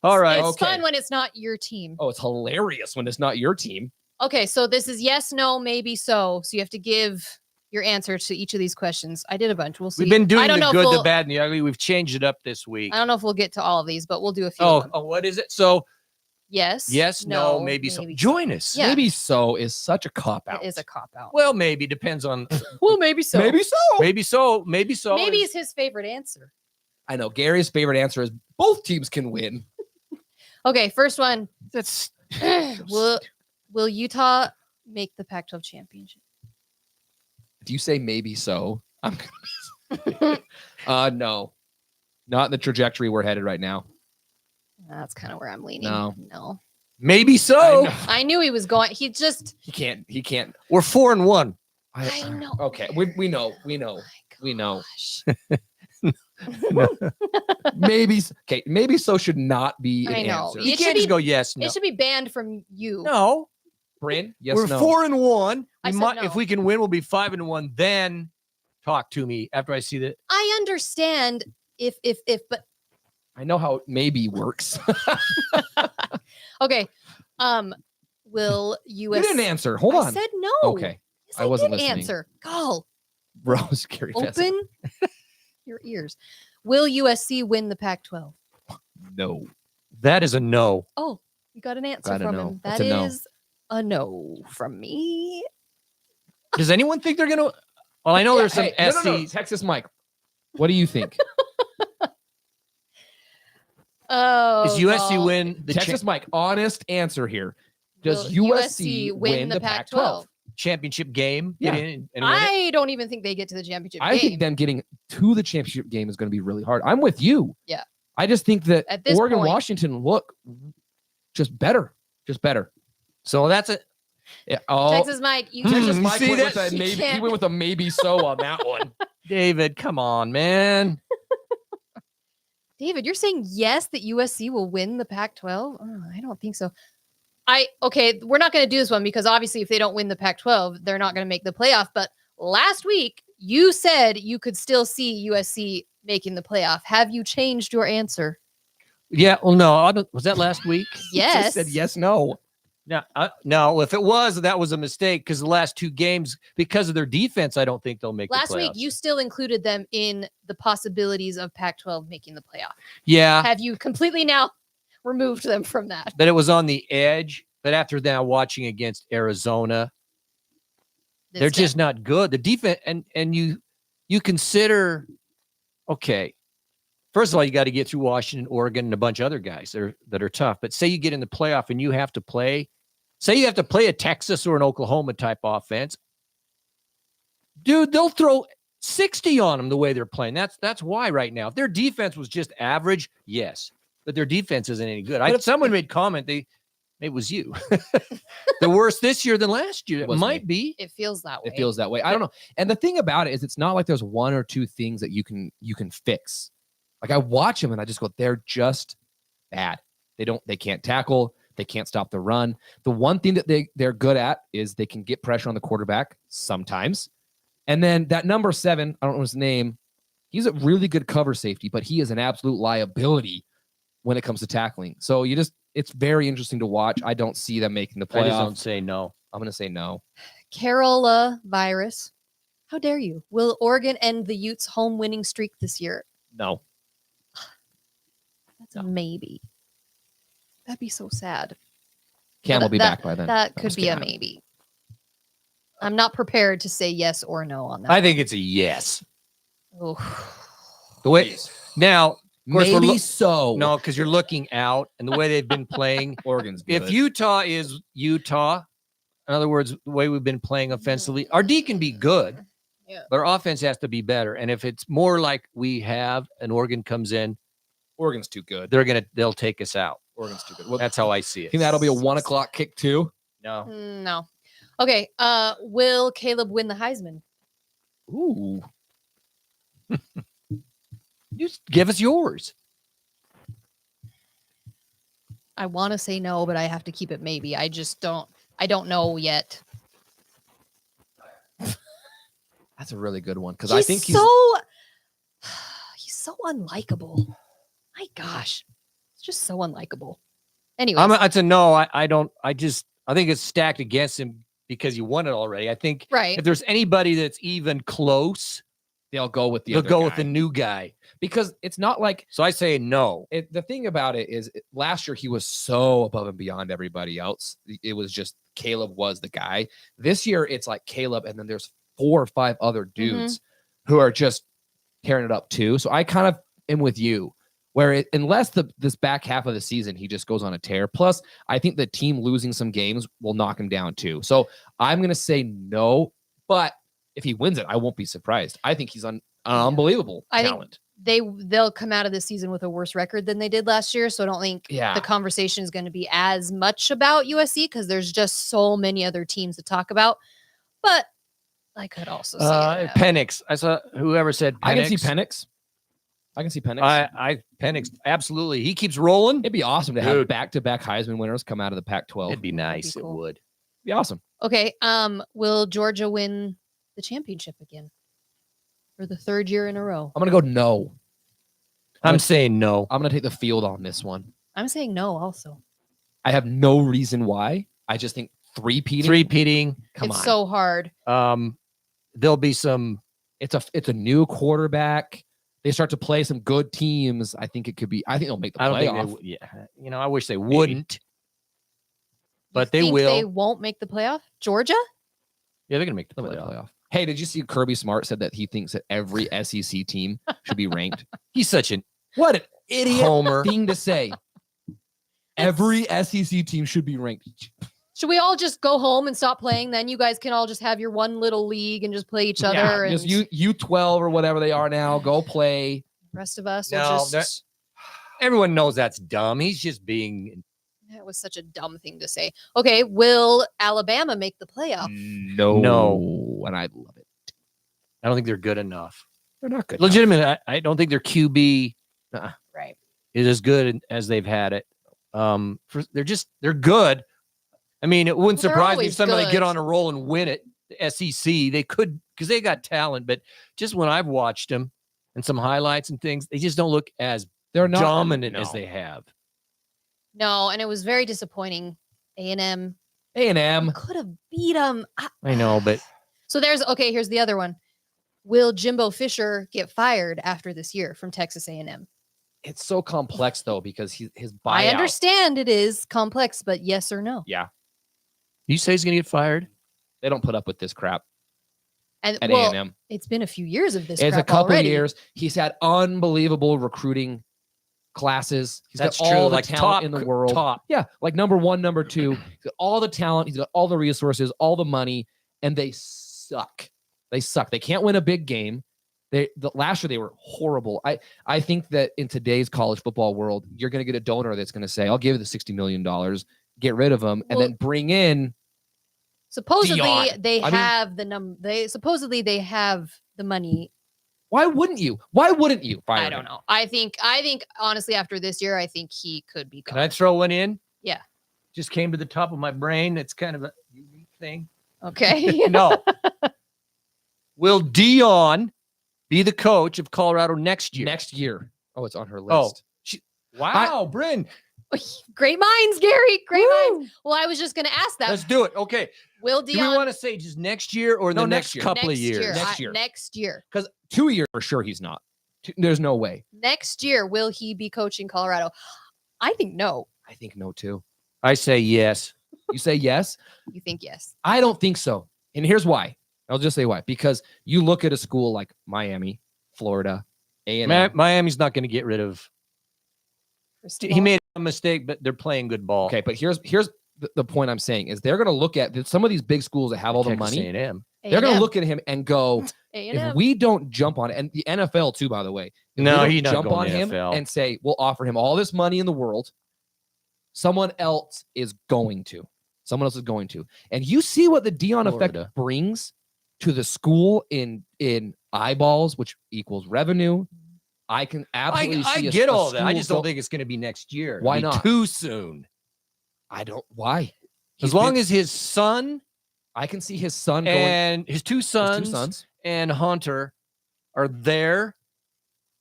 All right. it's okay. fun when it's not your team. Oh, it's hilarious when it's not your team. Okay, so this is yes, no, maybe so. So you have to give your answer to each of these questions. I did a bunch. We'll see. We've been doing I don't the know if good, the we'll- bad, and the ugly. We've changed it up this week. I don't know if we'll get to all of these, but we'll do a few. of them. What is it? So Yes. yes, no, maybe so. Join us. Yeah. Maybe so is such a cop out. It is a cop out. Well, maybe depends on. Well, maybe so. Maybe so. Maybe so. Maybe so. Maybe is his favorite answer. I know Gary's favorite answer is both teams can win. Okay, first one. That's Will Utah make the Pac-12 championship? If you say maybe so, I'm no. Not in the trajectory we're headed right now. That's kind of where I'm leaning. No. maybe I so. know. I knew he was going. He just. He can't. We're 4-1. I know. Okay. We know. We know. Gosh. Maybe okay. Maybe so should not be an I know. answer. You It can't should just be- go yes, no. It should be banned from you. No. Bryn, yes, We're no. 4-1. I We said might, no. if we can win, we'll be 5-1. Then talk to me after I see that. I understand if, but I know how maybe works. okay. Will You US? didn't answer. Hold I on. said no. Okay. Yes, I wasn't did listening. answer. Go. Rose, Gary Fessy. Open your ears. Will USC win the Pac-12? No. That is a no. Oh, you got an answer Got a from no. him. That's That a no. is a no from me. Does anyone think they're going to? Well, I know there's some Hey, SC. no. Texas Mike. What do you think? Oh, Is USC God. win the Texas Mike, honest answer here. Does Will USC win the Pac-12? championship game? Yeah. Get in and win it? I don't even think they get to the championship I game. think them getting to the championship game is going to be really hard. I'm with you. Yeah. I just think that At this Oregon, point- Washington look just better. Just better. So that's it. Yeah, oh, Texas Mike, you Texas You Mike see went with that? a maybe. He can't- went with a maybe so on that one. David, come on, man. David, you're saying yes that USC will win the Pac-12? Oh, I don't think so. Okay, we're not going to do this one because obviously if they don't win the Pac-12, they're not going to make the playoff. But last week you said you could still see USC making the playoff. Have you changed your answer? Yeah, well, no, was that last week? He Yes. just said yes, no. No, if it was, that was a mistake because the last two games, because of their defense, I don't think they'll make Last the week playoffs. you still included them in the possibilities of Pac-12 making the playoff. Yeah, Have you completely now removed them from that? but it was on the edge. But after that, watching against Arizona, they're It's just not good. The defense, and you consider, okay, first of all, you got to get through Washington, Oregon, and a bunch of other guys that are tough. But say you get in the playoff and you have to play, say you have to play a Texas or an Oklahoma type offense, dude, they'll throw 60 on them the way they're playing. That's why right now. If their defense was just average, yes, but their defense isn't any good. Someone made comment it was you. The worse this year than last year. It was might me. be. It feels that way. It feels that way. I don't know. And the thing about it is, it's not like there's one or two things that you can fix. Like I watch them and I just go, they're just bad. They can't tackle. They can't stop the run. The one thing that they're good at is they can get pressure on the quarterback sometimes. And then that number 7, I don't know his name. He's a really good cover safety, but he is an absolute liability when it comes to tackling. So it's very interesting to watch. I don't see them making the I just playoff. don't say no. I'm going to say no. Carola virus. How dare you? Will Oregon end the Utes' home winning streak this year? No. That's a maybe. That'd be so sad. Cam But will be back by then. That I'm could just be a kidding. maybe. I'm not prepared to say yes or no on that. I think it's a yes. Oh. The way now, of course, Maybe so. no, because you're looking out and the way they've been playing. Oregon's good. If Utah is Utah, in other words, the way we've been playing offensively, our D can be good, Yeah. but our offense has to be better. And if it's more like we have, and Oregon comes in, Oregon's too good. they'll take us out. Oregon's too good. Well, That's how I see it. think that'll be a 1 o'clock kick too. No. No. Okay. Will Caleb win the Heisman? Ooh. Just give us yours. I want to say no, but I have to keep it maybe. I don't know yet. That's a really good one because I think he's he's so unlikable. My gosh, it's just so unlikable. Anyway, It's a no. I think it's stacked against him because you won it already. I think right. if there's anybody that's even close, they'll go with the they'll other go guy. with the new guy. because it's not like So I say no. the thing about it is last year he was so above and beyond everybody else. It was just Caleb was the guy. This year it's like Caleb and then there's 4 or 5 other dudes who are just tearing it up too. So I kind of am with you where unless this back half of the season he just goes on a tear. Plus I think the team losing some games will knock him down too. So I'm going to say no, but if he wins it, I won't be surprised. I think he's unbelievable I think talent. they'll come out of this season with a worse record than they did last year. So I don't think Yeah. the conversation is going to be as much about USC because there's just so many other teams to talk about. But I could also see Penix. I saw whoever said Penix. I can see Penix. Penix, absolutely. He keeps rolling. It'd be awesome to have Dude. back-to-back Heisman winners come out of the Pac-12. It'd be nice. cool. It would. It'd be awesome. Okay. Will Georgia win the championship again for the 3rd year in a row? I'm gonna go no. I'm saying no. I'm gonna take the field on this one. I'm saying no. Also, I have no reason why. I just think three-peating. Three-peating. Come it's on. so hard. There'll be some. It's a new quarterback. They start to play some good teams. I think it could be. I think they'll make the I don't think they playoff. would. Yeah. I wish they wouldn't, but they Think will. They won't make the playoff. Georgia? Yeah, they're gonna make the They'll make the playoff. playoff. Hey, did you see Kirby Smart said that he thinks that every SEC team should be ranked? He's such an What an idiot homer. thing to say. Every SEC team should be ranked. Should we all just go home and stop playing? Then you guys can all just have your one little league and just play each other. Yeah, and just U12 or whatever they are now. Go play. the rest of us No, will just. Everyone knows that's dumb. He's just being That was such a dumb thing to say. Okay, will Alabama make the playoff? No. And I love it. I don't think they're good enough. They're not good. Legitimate. I don't think their QB Right. is as good as they've had it. They're good. I mean, it wouldn't Well, they're surprise me if always somebody good. get on a roll and win it. The SEC, they could, because they got talent, but just when I've watched them and some highlights and things, they just don't look as They're not dominant no. as they have. No, and it was very disappointing. A&M A&M. could have beat them. I know, but So here's the other one. Will Jimbo Fisher get fired after this year from Texas A&M? It's so complex though because his buyout. I understand it is complex, but yes or no? Yeah, you say he's going to get fired? they don't put up with this crap And at well, A&M. it's been a few years of this. It's a crap couple already. years. He's had unbelievable recruiting classes. He's That's got true. all the Like talent in the world. Top. Yeah, like number 1, number 2. He's got all the talent. He's got all the resources, all the money, and they suck. They suck. They can't win a big game. Last year they were horrible. I think that in today's college football world, you're going to get a donor that's going to say, "I'll give you the $60 million, get rid of him, and then bring in." Supposedly Dion. they I mean- have they have the money. Why wouldn't you? Why wouldn't you fire I don't him? know. I think honestly after this year, I think he could be gone. Can I throw one in? Yeah. Just came to the top of my brain. It's kind of a unique thing. Okay. No. Will Dion be the coach of Colorado next year? Next year. Oh, it's on her Oh. list. Wow, Bryn. Great minds, Gary. Great minds. Well, I was just going to ask that. Let's do it. Okay. Will Do Dion we want to say just next year or No, the next next year. couple of next years? year? Next year. Next year. Because 2 years for sure he's not. There's no way. Next year, will he be coaching Colorado? I think no. I think no too. I say yes. You say yes? You think yes? I don't think so. And here's why. I'll just say why. Because you look at a school like Miami, Florida, A&M. Miami's not going to get rid of. First of He all. made a mistake, but they're playing good ball. Okay, but here's the point I'm saying is they're going to look at some of these big schools that have all the Texas money. A&M. They're going to A&M. look at him and go, A&M. if we don't jump on it, and the NFL too, by the way, if No, we don't he's not jump going on to him NFL. and say we'll offer him all this money in the world, someone else is going to. Someone else is going to. And you see what the Dion Florida. effect brings to the school in eyeballs, which equals revenue. I can absolutely I see get a all that. I school just don't think it's going to be next year. Why It'd be not? Too soon. I don't. Why? As long as his son I can see his son going. and his two sons and Hunter are there,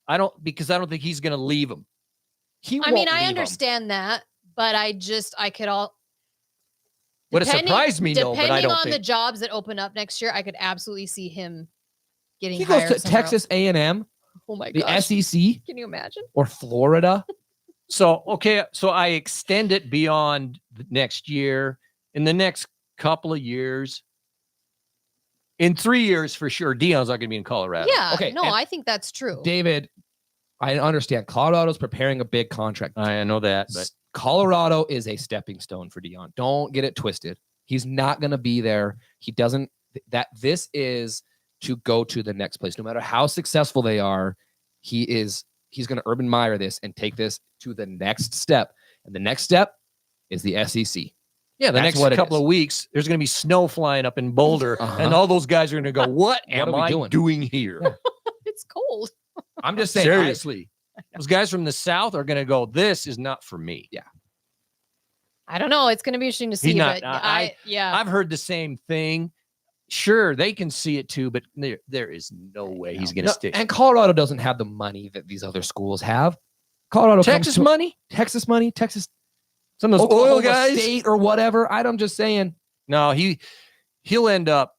I don't think he's going to leave them. I mean, I understand that, but I could all. Would it surprise me? No, but I Depending don't on the think. jobs that open up next year, I could absolutely see him getting He goes hired to somewhere Texas A&M, else. Oh my the gosh! SEC, Can you imagine? or Florida. So I extend it beyond the next year. In the next couple of years, in 3 years for sure, Dion's not going to be in Colorado. Yeah. Okay, No, and I think that's true. David, I understand. Colorado's preparing a big contract. I know that, but Colorado is a stepping stone for Dion. Don't get it twisted. He's not going to be there. He doesn't. This is to go to the next place. No matter how successful they are, he's going to Urban Meyer this and take this to the next step. And the next step is the SEC. yeah, the That's next what it couple is. of weeks, there's going to be snow flying up in Boulder, Uh-huh. and all those guys are going to go, "What am are we I doing?" doing here?" Yeah. It's cold. I'm just saying. Seriously, those guys from the South are going to go, "This is not for me." I don't know. It's going to be interesting to see. not- But yeah. I've heard the same thing. Sure, they can see it too, but there is no way he's going to No, stick. and Colorado doesn't have the money that these other schools have. Colorado Texas comes to- money, Texas money, Texas some of those Oklahoma oil guys. State or whatever. I'm just saying. No, he'll end up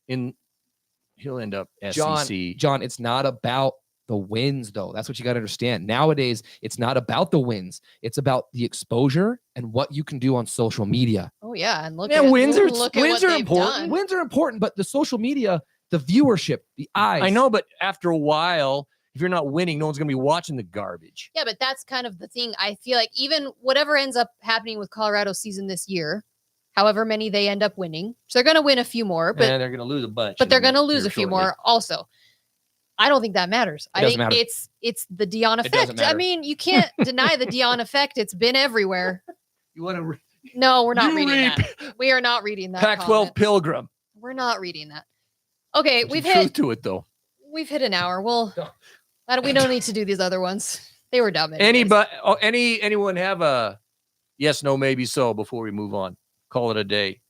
SEC. John, it's not about the wins, though. That's what you got to understand. Nowadays, it's not about the wins. It's about the exposure and what you can do on social media. Oh yeah, and look Yeah, at wins are- look at wins what are they've important. done. Wins are important, but the social media, the viewership, the eyes. I know, but after a while, if you're not winning, no one's going to be watching the garbage. Yeah, but that's kind of the thing. I feel like even whatever ends up happening with Colorado's season this year, however many they end up winning, so they're going to win a few more, but And they're going to lose a bunch. but they're in going to lose here a few shortly. more also. I don't think that matters. I doesn't think matter. it's the Dion It doesn't effect. I matter. mean, you can't deny the Dion effect. It's been everywhere. You want to No, we're not You reading read that. We are not reading that. Pac-12 comment. Pilgrim? We're not reading that. Okay, There's some truth to it, though. we've hit an hour. We don't need to do these other ones. They were dumb. Anyways. Anyone have a yes, no, maybe so before we move on? Call it a day.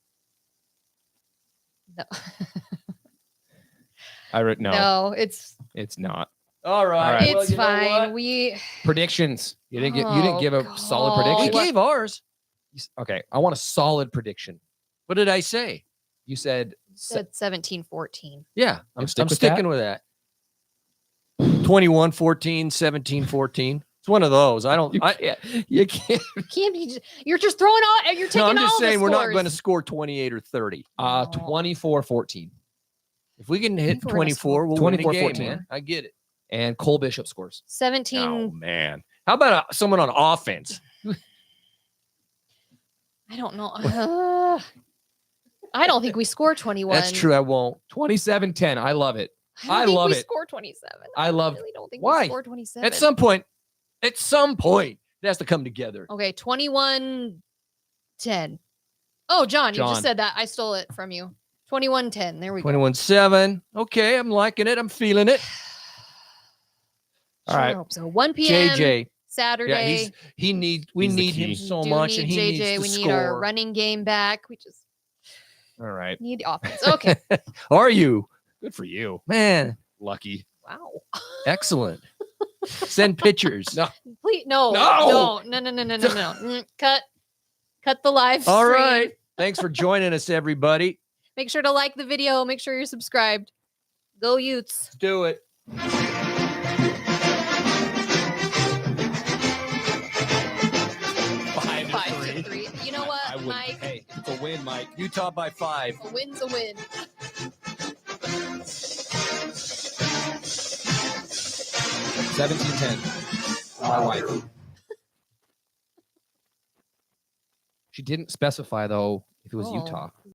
No. I wrote no. No, It's not. All right. right. Well, it's you know fine. what? We Predictions. You didn't give a solid God. We prediction. gave ours. Okay, I want a solid prediction. What did I say? You said said 17-14. Yeah, I'm I'm stick with sticking with that. 21-14, 17-14. It's one of those. you can't. Can't be. You're just throwing out. You're taking No, I'm just all the saying we're not scores. going to score 28 or 30. 24-14. If we can hit 24 to score. 24, we'll win a 24-14. game, man. I get it. And Cole Bishop scores. 17. Oh man, how about someone on offense? I don't know. I don't think we score 21. That's true. I won't. 27-10. I love it. I don't think love we it. score 27. I love- really don't think Why? we score 27. At some point, it has to come together. Okay, 21-10. Oh, John, you John. just said that. I stole it from you. 21-10. There we go. 21-7. Okay, I'm liking it. I'm feeling it. All right. So 1 p.m. JJ. Saturday. We need the him key. so do much, need and he JJ. needs to We need score. our running game back. We just All right. need the offense. Okay. Are you, Good for you. man? Lucky. Wow. Excellent. Send pictures. No. Please, no. No. No. Cut the live stream. All right. Thanks for joining us, everybody. Make sure to like the video. Make sure you're subscribed. Go Utes. Let's do it. Five to three. You know what, I wouldn't. Mike? Hey, it's a win, Mike. Utah by 5. A win's a win. 17-10. My wife. She didn't specify though if it was Oh. Utah.